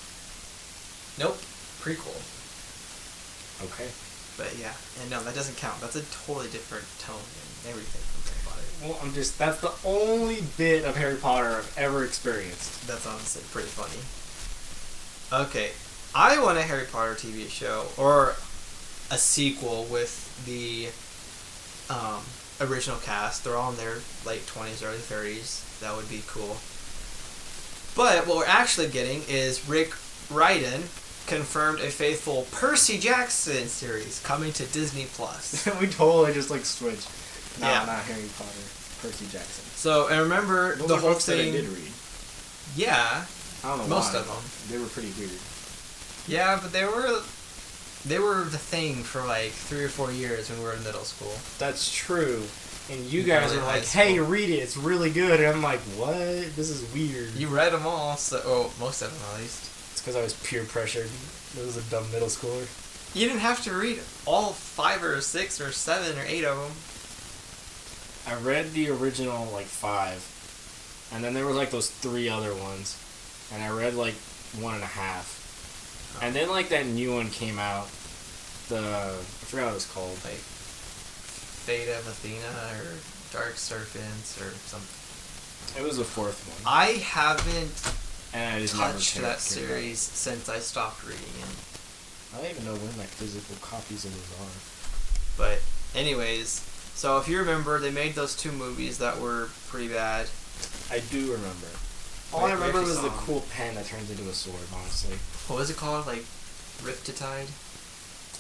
Nope. Prequel. Okay. But yeah, and no, that doesn't count. That's a totally different tone and everything from Harry Potter. Well, that's the only bit of Harry Potter I've ever experienced. That's honestly pretty funny. Okay, I want a Harry Potter TV show or a sequel with the original cast. They're all in their late 20s, early 30s. That would be cool. But what we're actually getting is Rick Riordan confirmed a faithful Percy Jackson series coming to Disney Plus. We totally just switched. No, Yeah. not Harry Potter. Percy Jackson. So, and remember Those the are whole books that I thing. did read. Yeah, I don't know most why. of them. They were pretty weird. Yeah, but they were the thing for 3 or 4 years when we were in middle school. That's true. And you guys Early are high like, hey, school. read it. It's really good. And I'm like, what? This is weird. You read them all, so most of them at least. It's because I was peer pressured. I was a dumb middle schooler. You didn't have to read all 5 or 6 or 7 or 8 of them. I read the original 5. And then there was those 3 other ones. And I read 1.5. And then that new one came out. I forgot what it was called. Fate of Athena or Dark Serpents or something. It was the fourth one. I haven't And I just never touched cared that about it. series since I stopped reading it. I don't even know when like physical copies of those are. But anyways, so if you remember, they made those 2 movies that were pretty bad. I do remember. All Wait, I remember we was actually the saw 'em. cool pen that turns into a sword, honestly. What was it called? Like Riptide?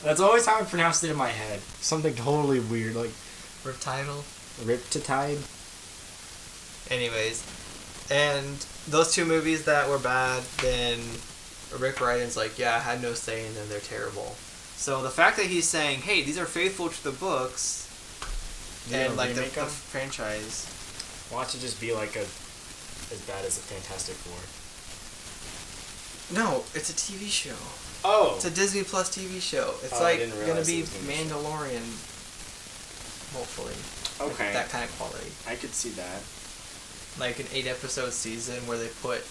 That's always how I pronounced it in my head. Something totally weird, like Riptidal? Riptide. Anyways, and those 2 movies that were bad, then Rick Riordan's like, yeah, I had no say in them, they're terrible. So the fact that he's saying, hey, these are faithful to the books, and like the remake 'em? franchise. Watch it just be like as bad as the Fantastic Four. No, it's a TV show. Oh. It's a Disney Plus TV show. It's Oh, I like didn't gonna realize be it was gonna be a show. Mandalorian, hopefully. Okay. Like that kind of quality. I could see that. Like an 8-episode season where they put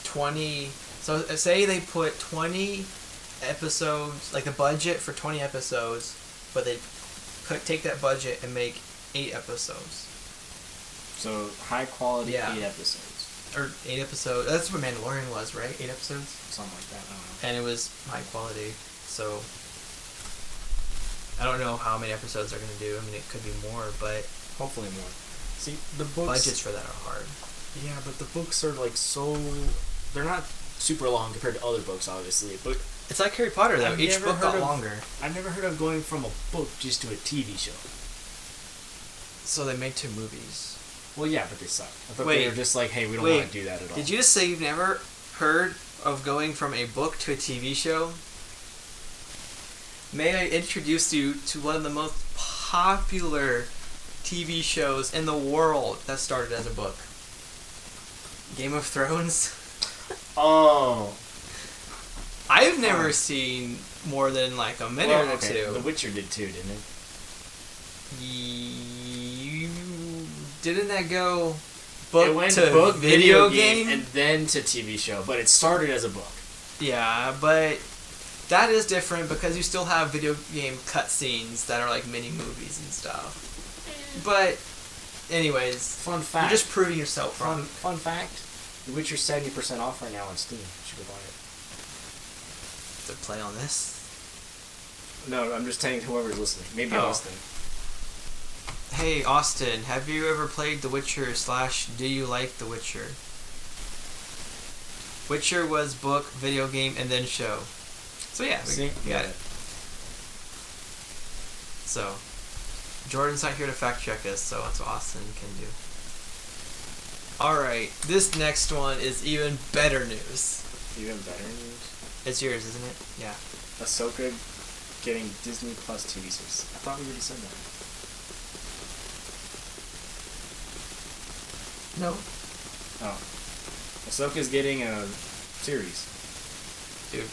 20. So say they put 20 episodes, like the budget for 20 episodes, but they take that budget and make 8 episodes. So high quality Yeah. 8 episodes. Or 8 episodes. That's what Mandalorian was, right? 8 episodes? Something like that. I don't know. And it was high quality. So I don't know how many episodes they're going to do. I mean, it could be more, but Hopefully more. See, the books. budgets for that are hard. Yeah, but the books are like so. They're not super long compared to other books, obviously. But It's like Harry Potter, though. I've Each never book heard got of- longer. I've never heard of going from a book just to a TV show. So they made 2 movies. Well, yeah, but they suck. I thought Wait. they were just like, hey, we don't Wait. want to do that at all. Did you just say you've never heard of going from a book to a TV show? May I introduce you to one of the most popular TV shows in the world that started as a book? Game of Thrones? Oh. I've never seen more than like a minute or okay. The two. Witcher did too, didn't it? Didn't that go book it went to book, video game? and then to TV show, but it started as a book. Yeah, but that is different because you still have video game cutscenes that are like mini movies and stuff. But, anyways, Fun fact. you're just proving yourself wrong. Fun fact. The Witcher's 70% off right now on Steam. You should go buy it. To play on this. No, I'm just telling whoever's listening. Maybe Oh. Austin. Hey Austin, have you ever played The Witcher / do you like The Witcher? Witcher was book, video game, and then show. So yeah, we got it. So, Jordan's not here to fact check us, so that's what Austin can do. Alright, this next one is even better news. Even better news. It's yours, isn't it? Yeah. Ahsoka getting Disney Plus TV series. I thought we already said that. No. Oh. Ahsoka's getting a series. Dude,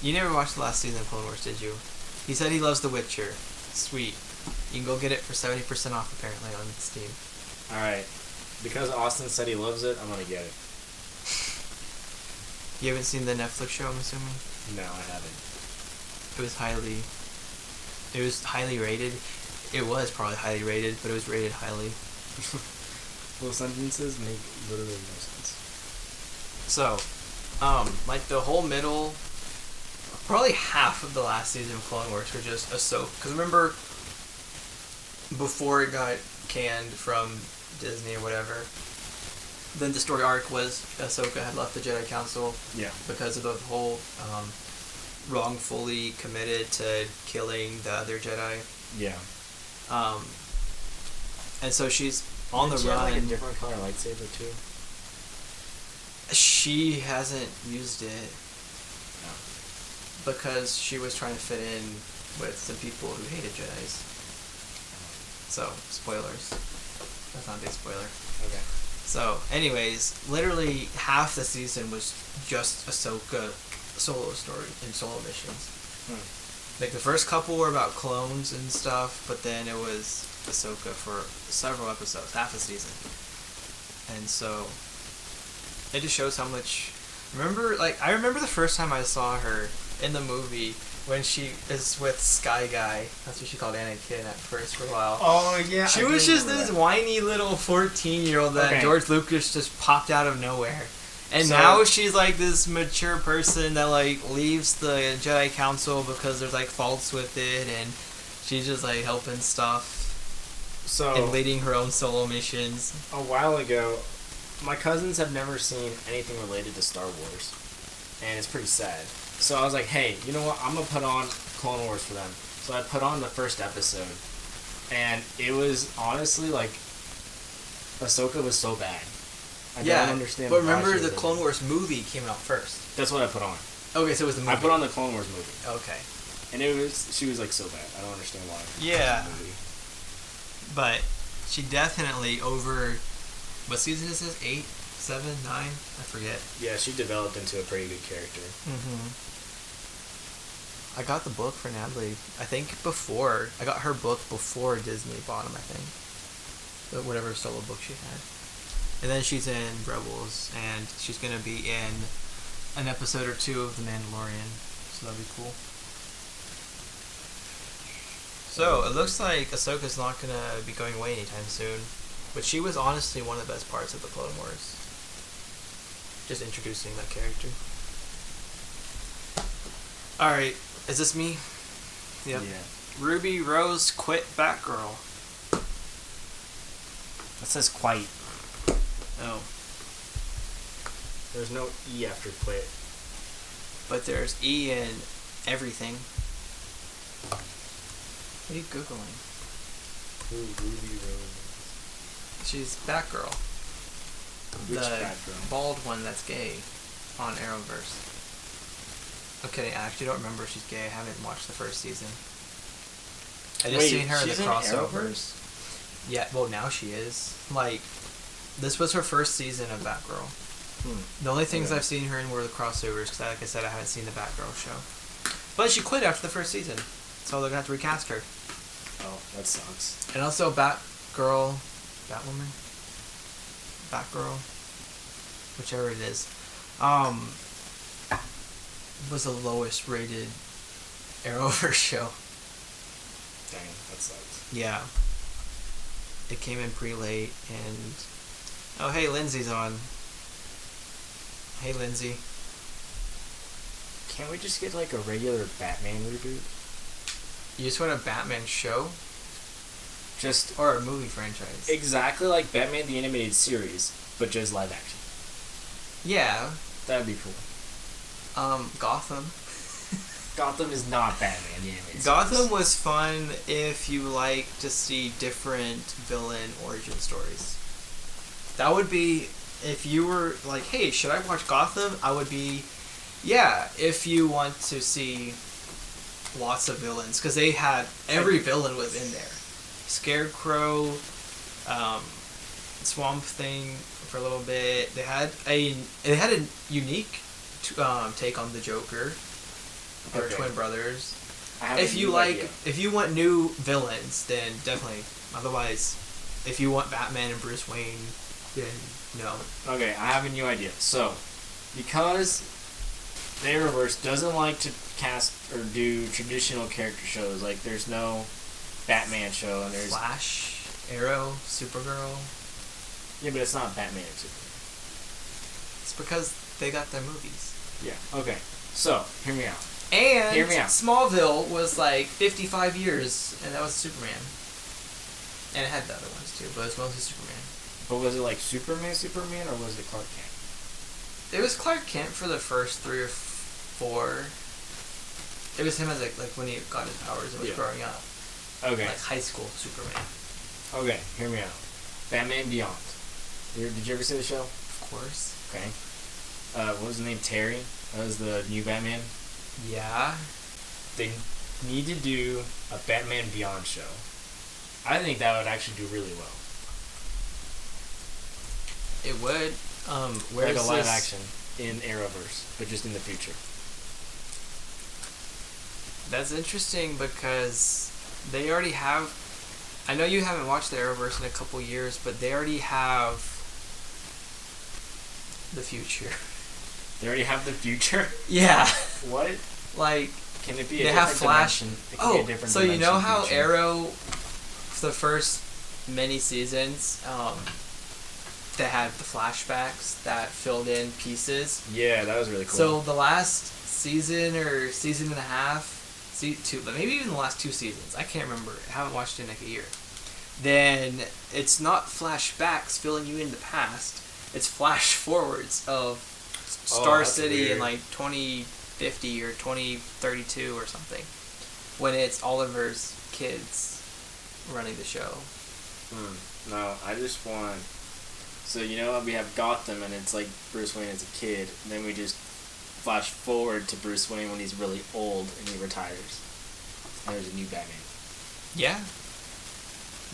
you never watched the last season of Clone Wars, did you? He said he loves The Witcher. Sweet. You can go get it for 70% off apparently on Steam. Alright. Because Austin said he loves it, I'm gonna get it. You haven't seen the Netflix show, I'm assuming? No, I haven't. It was highly rated. It was probably highly rated, but it was rated highly. Those sentences make literally no sense. So, like the whole middle, probably half of the last season of Clone Wars were just Ahsoka. Because remember, before it got canned from Disney or whatever, then the story arc was Ahsoka had left the Jedi Council Yeah. because of the whole wrongfully committed to killing the other Jedi. Yeah. And so she's on the Did she have, run. like a different color lightsaber too? She hasn't used it because she was trying to fit in with some people who hated Jedis. So, spoilers. That's not a big spoiler. Okay. So, anyways, literally half the season was just Ahsoka solo story and solo missions. Like the first couple were about clones and stuff, but then it was Ahsoka for several episodes, half the season. And so it just shows how much. I remember the first time I saw her, in the movie when she is with Sky Guy. That's what she called Anakin at first for a while. Oh yeah. She was just this whiny little 14-year-old that Okay. George Lucas just popped out of nowhere. And So- now she's like this mature person that like leaves the Jedi Council because there's like faults with it, and she's just like helping stuff So and leading her own solo missions. a while ago, my cousins have never seen anything related to Star Wars, and it's pretty sad. So I was like, hey, you know what? I'm gonna put on Clone Wars for them. So I put on the first episode, and it was honestly like, Ahsoka was so bad. I don't understand. but why remember she was the in Clone it. Wars movie came out first. That's what I put on. Okay, so it was the movie. I put on the Clone Wars movie, Okay. and she was like so bad. I don't understand why. Yeah. Movie. But she definitely over. What season is this? 8, 7, 9? I forget. Yeah, she developed into a pretty good character. Mm-hmm. I got the book for Natalie. I think before. I got her book before Disney bought them, I think. Whatever solo book she had. And then she's in Rebels, and she's going to be in an episode or 2 of The Mandalorian. So that'll be cool. So, it looks like Ahsoka's not going to be going away anytime soon. But she was honestly one of the best parts of the Clone Wars. Just introducing that character. Alright, is this me? Yep. Yeah. Ruby Rose quit Batgirl. That says quite. Oh. There's no E after quit. But there's E in everything. What are you Googling? Ruby Rose. She's Batgirl. Which The Batgirl? bald one that's gay on Arrowverse. Okay, I actually don't remember if she's gay. I haven't watched the first season. I just Wait, seen her in the she's in crossovers. Yeah, well now she is. Like, this was her first season of Batgirl. The only things Okay. I've seen her in were the crossovers, because like I said, I haven't seen the Batgirl show. But she quit after the first season, so they're gonna have to recast her. Oh, that sucks. And also Batgirl, Batwoman, Batgirl, whichever it is, was the lowest rated Arrowverse show. Dang, that sucks. Yeah. It came in pretty late, and oh hey, Lindsay's on. Hey Lindsay. Can't we just get like a regular Batman reboot? You just want a Batman show Just or a movie franchise? exactly like Batman the Animated Series, but just live action. Yeah. That'd be cool. Gotham. Gotham is not Batman the Animated Gotham Series. was fun if you like to see different villain origin stories. That would be, if you were like, hey, should I watch Gotham? I would be, yeah, if you want to see lots of villains. Because they had, every villain was in there. Scarecrow, Swamp Thing for a little bit. They had a unique take on the Joker. They were Okay. twin brothers. I have If a you new like, idea. if you want new villains, then definitely. Otherwise, if you want Batman and Bruce Wayne, then no. Okay, I have a new idea. So, because the Arrowverse doesn't like to cast or do traditional character shows, like there's no Batman show and there's Flash, Arrow, Supergirl. yeah, but it's not Batman or Superman. It's because they got their movies. Yeah. Okay. So, hear me out. And Hear me out. Smallville was like 55 years, and that was Superman. And it had the other ones too, but it was mostly Superman. But was it like Superman, or was it Clark Kent? It was Clark Kent for the first 3 or 4. It was him as like when he got his powers and was Yeah. growing up. Okay. Like high school Superman. Okay. Hear me out. Batman Beyond. Did you ever see the show? Of course. Okay. What was his name? Terry. That was the new Batman. Yeah. They need to do a Batman Beyond show. I think that would actually do really well. It would. Like Where's a live this? action in Arrowverse, but just in the future. That's interesting because they already have. I know you haven't watched the Arrowverse in a couple years, but they already have the future. They already have the future. Yeah. What? Like, Can it be a they different have Flash. dimension? It can be a Oh, different so you know dimension how future. Arrow, for the first many seasons, they had the flashbacks that filled in pieces. Yeah, that was really cool. So the last season or season and a half, two, maybe even the last 2 seasons, I can't remember. I haven't watched it in like a year. Then it's not flashbacks filling you in the past. It's flash forwards of Star that's City weird. in like 2050 or 2032 or something, when it's Oliver's kids running the show. No, I just want. So you know we have Gotham and it's like Bruce Wayne as a kid. And then we just flash forward to Bruce Wayne when he's really old and he retires. And there's a new Batman. Yeah.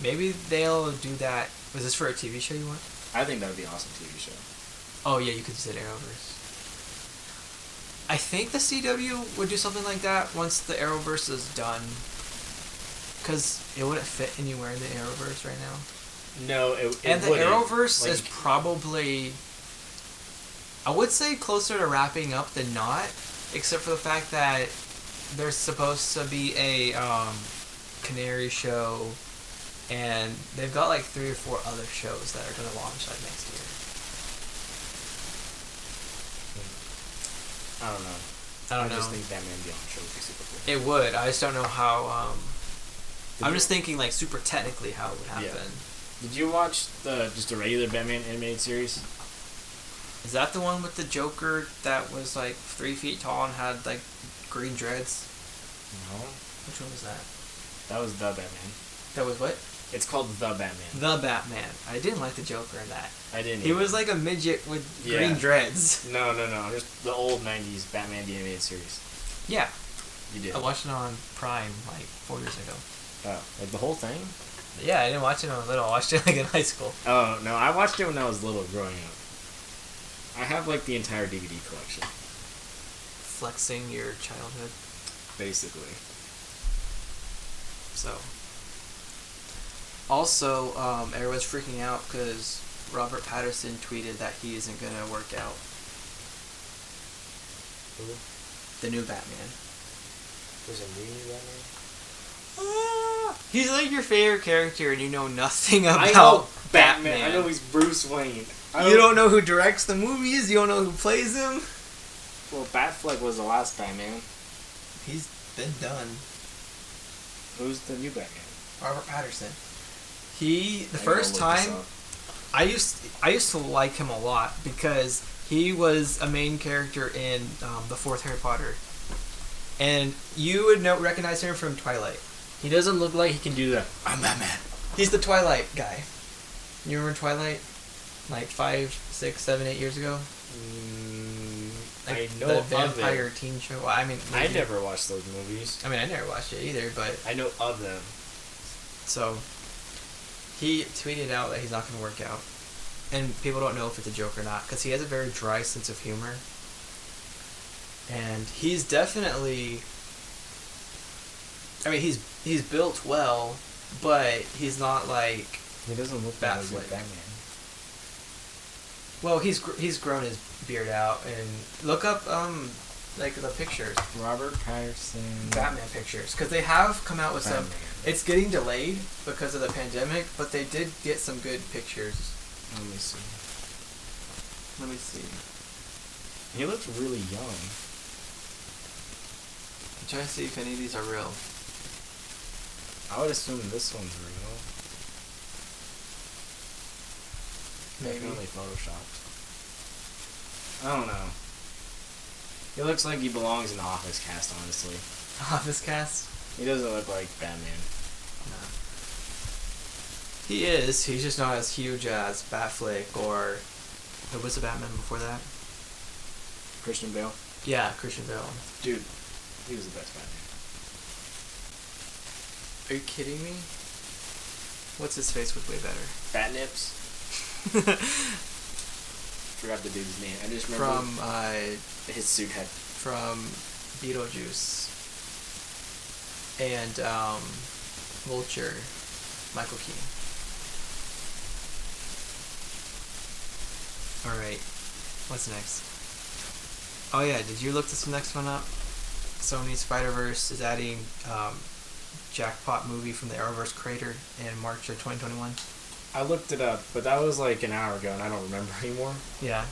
Maybe they'll do that. Was this for a TV show you want? I think that would be an awesome TV show. Oh yeah, you could just say Arrowverse. I think the CW would do something like that once the Arrowverse is done. Because it wouldn't fit anywhere in the Arrowverse right now. No, it And the wouldn't. Arrowverse Like, is probably, I would say, closer to wrapping up than not, except for the fact that there's supposed to be a Canary show, and they've got like 3 or 4 other shows that are going to launch like next year. I don't know. I don't know. just think Batman Beyond show would be super cool. It would. I just don't know how. I'm just thinking like super technically how it would happen. Yeah. Did you watch just a regular Batman animated series? Is that the one with the Joker that was like 3 feet tall and had like green dreads? No. Which one was that? That was the Batman. That was what? It's called The Batman. The Batman. I didn't like the Joker in that. I didn't. He either. was like a midget with Yeah. green dreads. No. Just the old '90s Batman the animated series. Yeah. You did. I watched it on Prime like 4 years ago. Oh, like the whole thing? Yeah, I didn't watch it when I was little. I watched it like in high school. Oh no, I watched it when I was little, growing up. I have like the entire DVD collection, Flexing your childhood. basically. So. Also, everyone's freaking out because Robert Pattinson tweeted that he isn't going to work out. Who? The new Batman. There's a new Batman. He's like your favorite character and you know nothing about I know Batman. Batman. I know he's Bruce Wayne. You don't know who directs the movies, you don't know who plays him. Well, Batfleck was the last Batman. He's been done. Who's the new Batman? Robert Pattinson. The I first gotta look this time up. I used to like him a lot because he was a main character in the 4th Harry Potter. And you would recognize him from Twilight. He doesn't look like he can do that. I'm Batman. He's the Twilight guy. You remember Twilight? Like 5, 6, 7, 8 years ago? Like I know the of vampire it. teen show. Well, I mean, I maybe- never watched those movies. I mean, I never watched it either, but I know of them. so he tweeted out that he's not going to work out, and people don't know if it's a joke or not because he has a very dry sense of humor, and he's definitely. I mean, he's built well, but he's not like. He doesn't look like a like good Batman. Well, he's grown his beard out, and look up like the pictures, Robert Pattinson. Batman pictures, because they have come out with some. Batman. It's getting delayed because of the pandemic, but they did get some good pictures. Let me see. Let me see. He looks really young. I'm trying to see if any of these are real. I would assume this one's real. Maybe. Definitely photoshopped. I don't know. He looks like he belongs in the Office cast, honestly. Office cast? He doesn't look like Batman. No. He is. He's just not as huge as Batfleck or... Who was the Batman before that? Christian Bale. Yeah, Christian Bale. Dude, he was the best Batman. Are you kidding me? What's his face was way better. Bat Nips? Forgot the dude's name. I just remember From his suit had. from Beetlejuice and Vulture, Michael Keaton. All right, what's next? Oh yeah, did you look this next one up? Sony Spider-Verse is adding Jackpot movie from the Arrowverse creator in March of 2021. I looked it up, but that was like an hour ago, and I don't remember anymore. Yeah,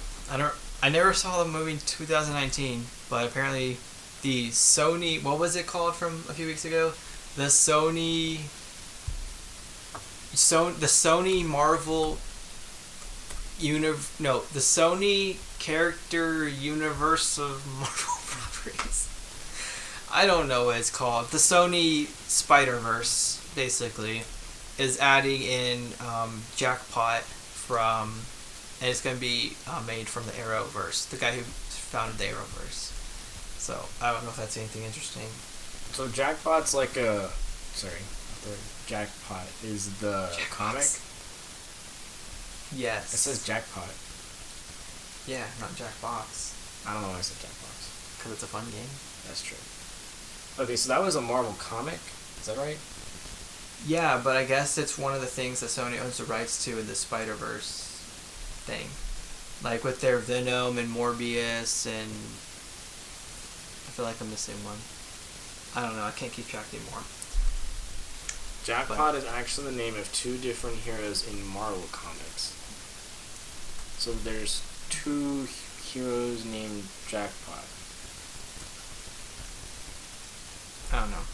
I never saw the movie in 2019, but apparently the Sony, what was it called from a few weeks ago? The Sony Marvel the Sony character universe of Marvel properties. I don't know what it's called. The Sony Spider-Verse, basically, is adding in Jackpot from, and it's going to be made from the Arrowverse, the guy who founded the Arrowverse. So, I don't know if that's anything interesting. So Jackpot's like a... Sorry. The Jackpot is the comic? Yes. It says Jackpot. Yeah, not Jackbox. I don't know why I said Jackbox. Because it's a fun game. That's true. Okay, so that was a Marvel comic? Is that right? Yeah, but I guess it's one of the things that Sony owns the rights to in the Spider-Verse thing. Like with their Venom and Morbius and... I feel like I'm missing one. I don't know, I can't keep track anymore. Jackpot is actually the name of two different heroes in Marvel Comics. So there's two heroes named Jackpot. I don't know.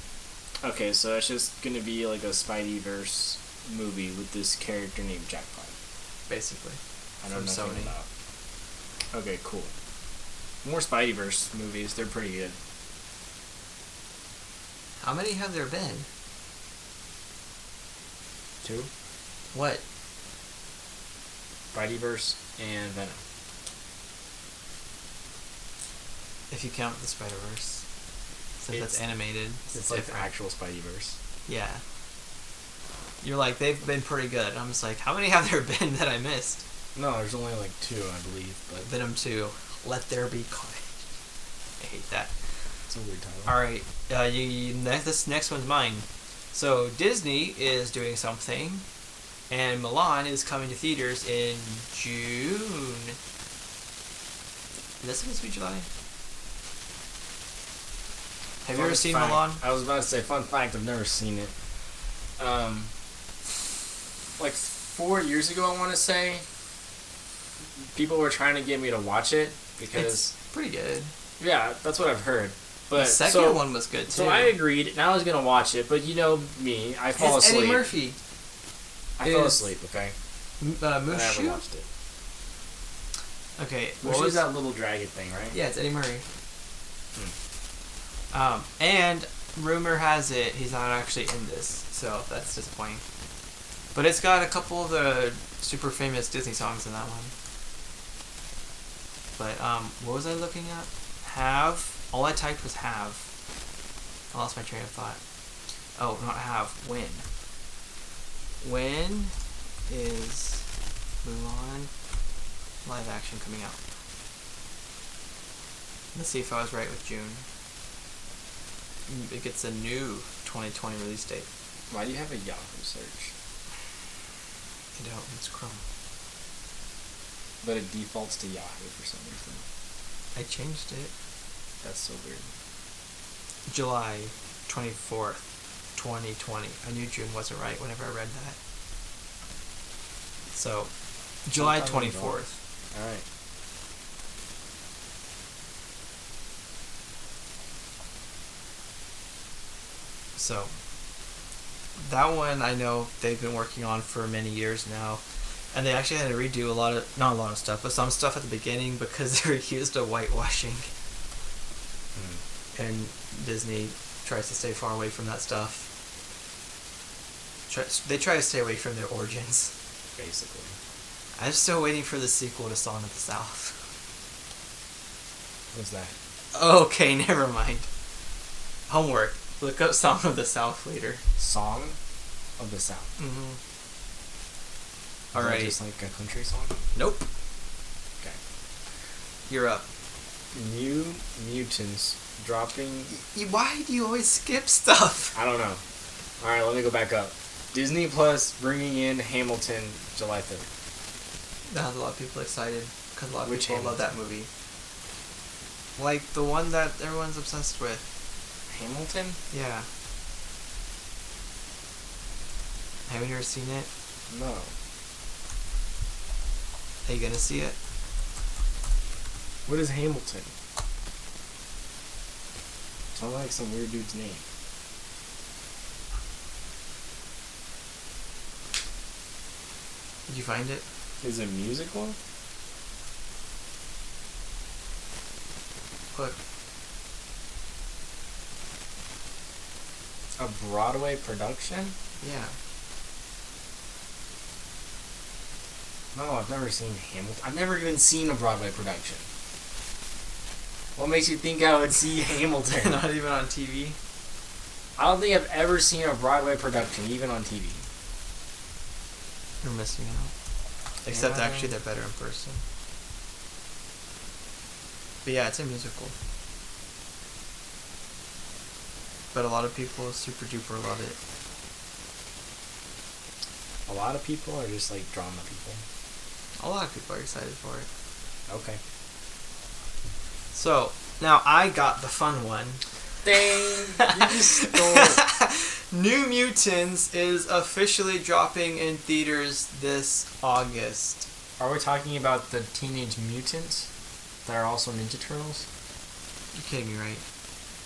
Okay, so it's just gonna be like a Spideyverse movie with this character named Jackpot. Basically. I don't know From nothing Sony. about. Okay, cool. More Spideyverse movies, they're pretty good. How many have there been? 2? What? Spideyverse and Venom. If you count the Spider-Verse. Since that's animated. It's like the actual Spideyverse. Yeah. You're like, they've been pretty good. I'm just like, how many have there been that I missed? No, there's only like 2, I believe. But Venom 2. Let There Be Carnage. I hate that. it's a weird title. Alright, this next one's mine. So, Disney is doing something, and Milan is coming to theaters in June. Is that supposed to be July? Have you ever seen fact, Milan? I was about to say, fun fact, I've never seen it. Like 4 years ago, I want to say, people were trying to get me to watch it because... It's pretty good. Yeah, that's what I've heard. But The second one was good, too. So I agreed, and I was going to watch it, but you know me, I fall It's asleep. Eddie Murphy. I fell asleep, okay? I never Mushu? watched it. Okay, Mushu's what was that little dragon thing, right? Yeah, it's Eddie Murray. And rumor has it he's not actually in this, so that's disappointing. But it's got a couple of the super famous Disney songs in that one. But what was I looking at? Have. All I typed was have. I lost my train of thought. Oh, not have. When. When is Mulan live action coming out? Let's see if I was right with June. It gets a new 2020 release date. Why do you have a Yahoo search? I don't. It's Chrome. But it defaults to Yahoo for some reason. I changed it. That's so weird. July 24th, 2020. I knew June wasn't right whenever I read that. So, July Sometime in 24th. Alright. So, that one I know they've been working on for many years now. And they actually had to redo not a lot of stuff, but some stuff at the beginning because they were accused of whitewashing. And Disney tries to stay far away from that stuff. They try to stay away from their origins. Basically. I'm still waiting for the sequel to Song of the South. What's that? Okay, never mind. Homework. Look up Song of the South later. Song of the South. Mm-hmm. Is that Alright. just like a country song? Nope. Okay. You're up. New Mutants dropping... Why do you always skip stuff? I don't know. Alright, let me go back up. Disney Plus bringing in Hamilton July 3rd. That has a lot of people excited because a lot of Which people love that movie. Like the one that everyone's obsessed with. Hamilton? Yeah. Haven't you ever seen it? No. Are you gonna see it? What is Hamilton? Sounds like some weird dude's name. Did you find it? Is it a musical? Look. A Broadway production? Yeah. No, I've never seen Hamilton. I've never even seen a Broadway production. What makes you think I would see Hamilton? Not even on TV. I don't think I've ever seen a Broadway production, even on TV. You're missing out. Except Yeah. actually they're better in person. But yeah, it's a musical. But a lot of people super duper love it. A lot of people are just like drama people. A lot of people are excited for it. Okay. So, now I got the fun one. Dang! You just stole it. New Mutants is officially dropping in theaters this August. Are we talking about the Teenage Mutants that are also Ninja Turtles? You're kidding me, right?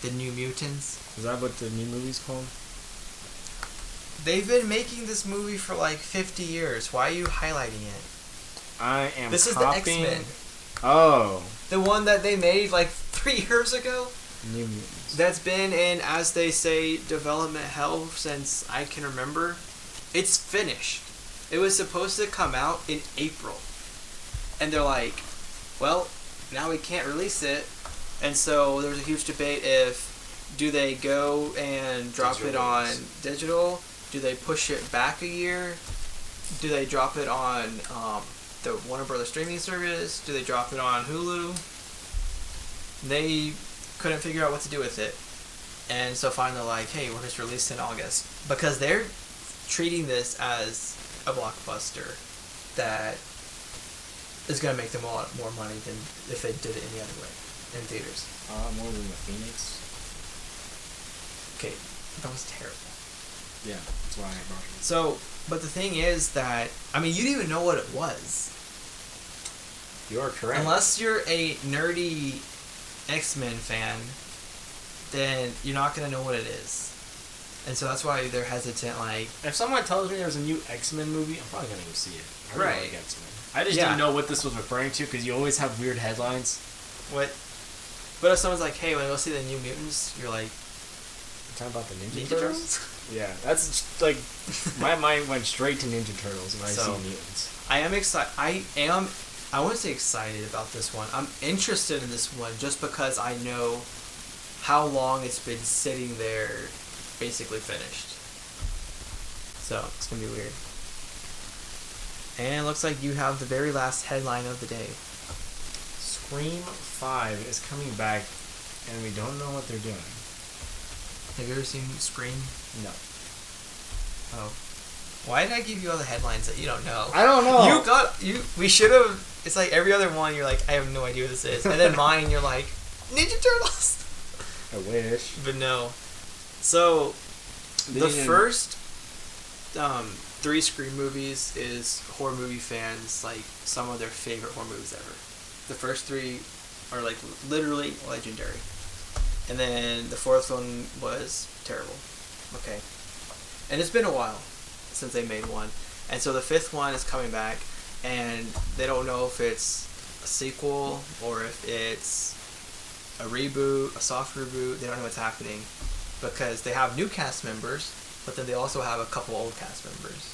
The New Mutants? Is that what the new movie's called? They've been making this movie for like 50 years. Why are you highlighting it? I am This is the copying... X-Men. Oh. The one that they made like 3 years ago? New Mutants. That's been in, as they say, development hell since I can remember. It's finished. It was supposed to come out in April. And they're like, well, now we can't release it. And so there was a huge debate if, do they go and drop Digital it on release. digital? Do they push it back a year? Do they drop it on the Warner Brothers streaming service? Do they drop it on Hulu? They couldn't figure out what to do with it. And so finally like, hey, we're just releasing in August. Because they're treating this as a blockbuster that is going to make them a lot more money than if they did it any other way in theaters. More than the Phoenix. Okay, that was terrible. Yeah, that's why I brought it. So, but the thing is that, I mean, you didn't even know what it was. You are correct. Unless you're a nerdy X-Men fan, then you're not going to know what it is. And so that's why they're hesitant, like... If someone tells me there's a new X-Men movie, I'm probably going to go see it. I really Right. like X-Men. I just Yeah. didn't know what this was referring to, because you always have weird headlines. What? But if someone's like, hey, when I go see the New Mutants, you're like... You're talking about the Ninja, Ninja Turtles? Yeah, that's just, like... my mind went straight to Ninja Turtles when I So- see mutants. I am excited. I wouldn't say excited about this one. I'm interested in this one just because I know how long it's been sitting there, basically finished. So, it's going to be weird. And it looks like you have the very last headline of the day. Scream 5 is coming back, and we don't know what they're doing. Have you ever seen Scream? No. Oh. Why did I give you all the headlines that you don't know? I don't know. We should have, it's like every other one, you're like, I have no idea what this is. And then mine, you're like, Ninja Turtles! I wish. But no. So, They the didn't- first 3 Scream movies is horror movie fans, like, some of their favorite horror movies ever. The first 3 are, like, literally legendary. And then the 4th one was terrible. Okay. And it's been a while since they made one. And so the 5th one is coming back, and they don't know if it's a sequel or if it's a reboot, a soft reboot. They don't know what's happening because they have new cast members, but then they also have a couple old cast members.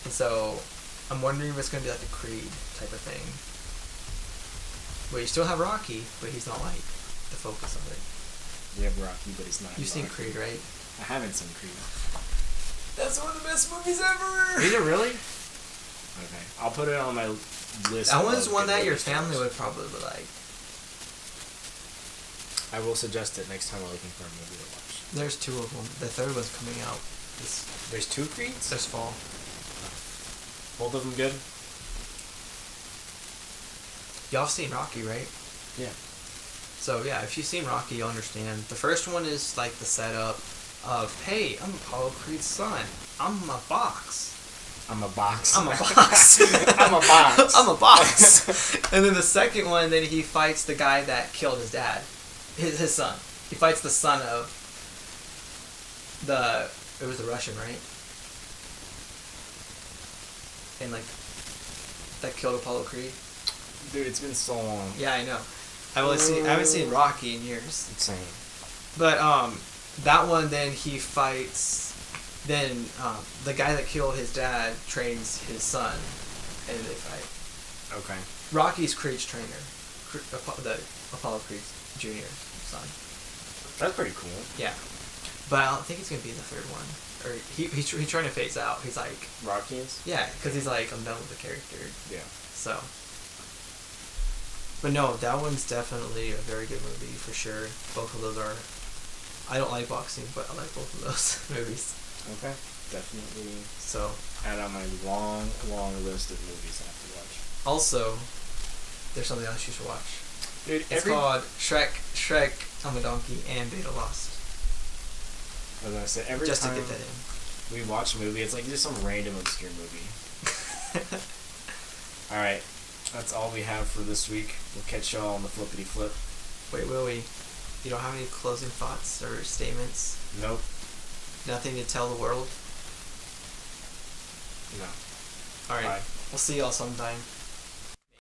And so I'm wondering if it's going to be like a Creed type of thing. Where you still have Rocky, but he's not like the focus of it. You have Rocky, but it's not. You've seen Rocky. Creed, right? I haven't seen Creed. That's one of the best movies ever! Is it really? Okay. I'll put it on my list. That one's of one good that your movie family stars. would probably like. I will suggest it next time we're looking for a movie to watch. There's 2 of them. The 3rd one's coming out There's 2 Creeds? this fall. Both of them good? Y'all seen Rocky, right? Yeah. So yeah, if you've seen Rocky, you'll understand. The first one is like the setup of, hey, I'm Apollo Creed's son. I'm a box. I'm a box. I'm a box. I'm a box. I'm a box. And then the second one, then he fights the guy that killed his dad, his son. He fights the son of it was the Russian, right? And like that killed Apollo Creed. Dude, it's been so long. Yeah, I know. I haven't seen Rocky in years. Insane. But that one, then he fights. Then the guy that killed his dad trains his son, and they fight. Okay. Rocky's Creed's trainer, the Apollo Creed's junior son. That's pretty cool. Yeah, but I don't think it's gonna be the third one. Or he's trying to phase out. He's like, Rocky is? yeah, because he's like, I'm done with the character. Yeah. So. But no, that one's definitely a very good movie for sure. Both of those are. I don't like boxing, but I like both of those movies. Okay. Definitely. So. Add on my long, long list of movies I have to watch. Also, there's something else you should watch. Dude, It's called Shrek, I'm a Donkey, and Beta Lost. As I said, every Just to time get that in. we watch a movie, it's like just some random obscure movie. Alright. That's all we have for this week. We'll catch y'all on the flippity flip. Wait, will we? You don't have any closing thoughts or statements? Nope. Nothing to tell the world? No. Alright. Bye. We'll see y'all sometime.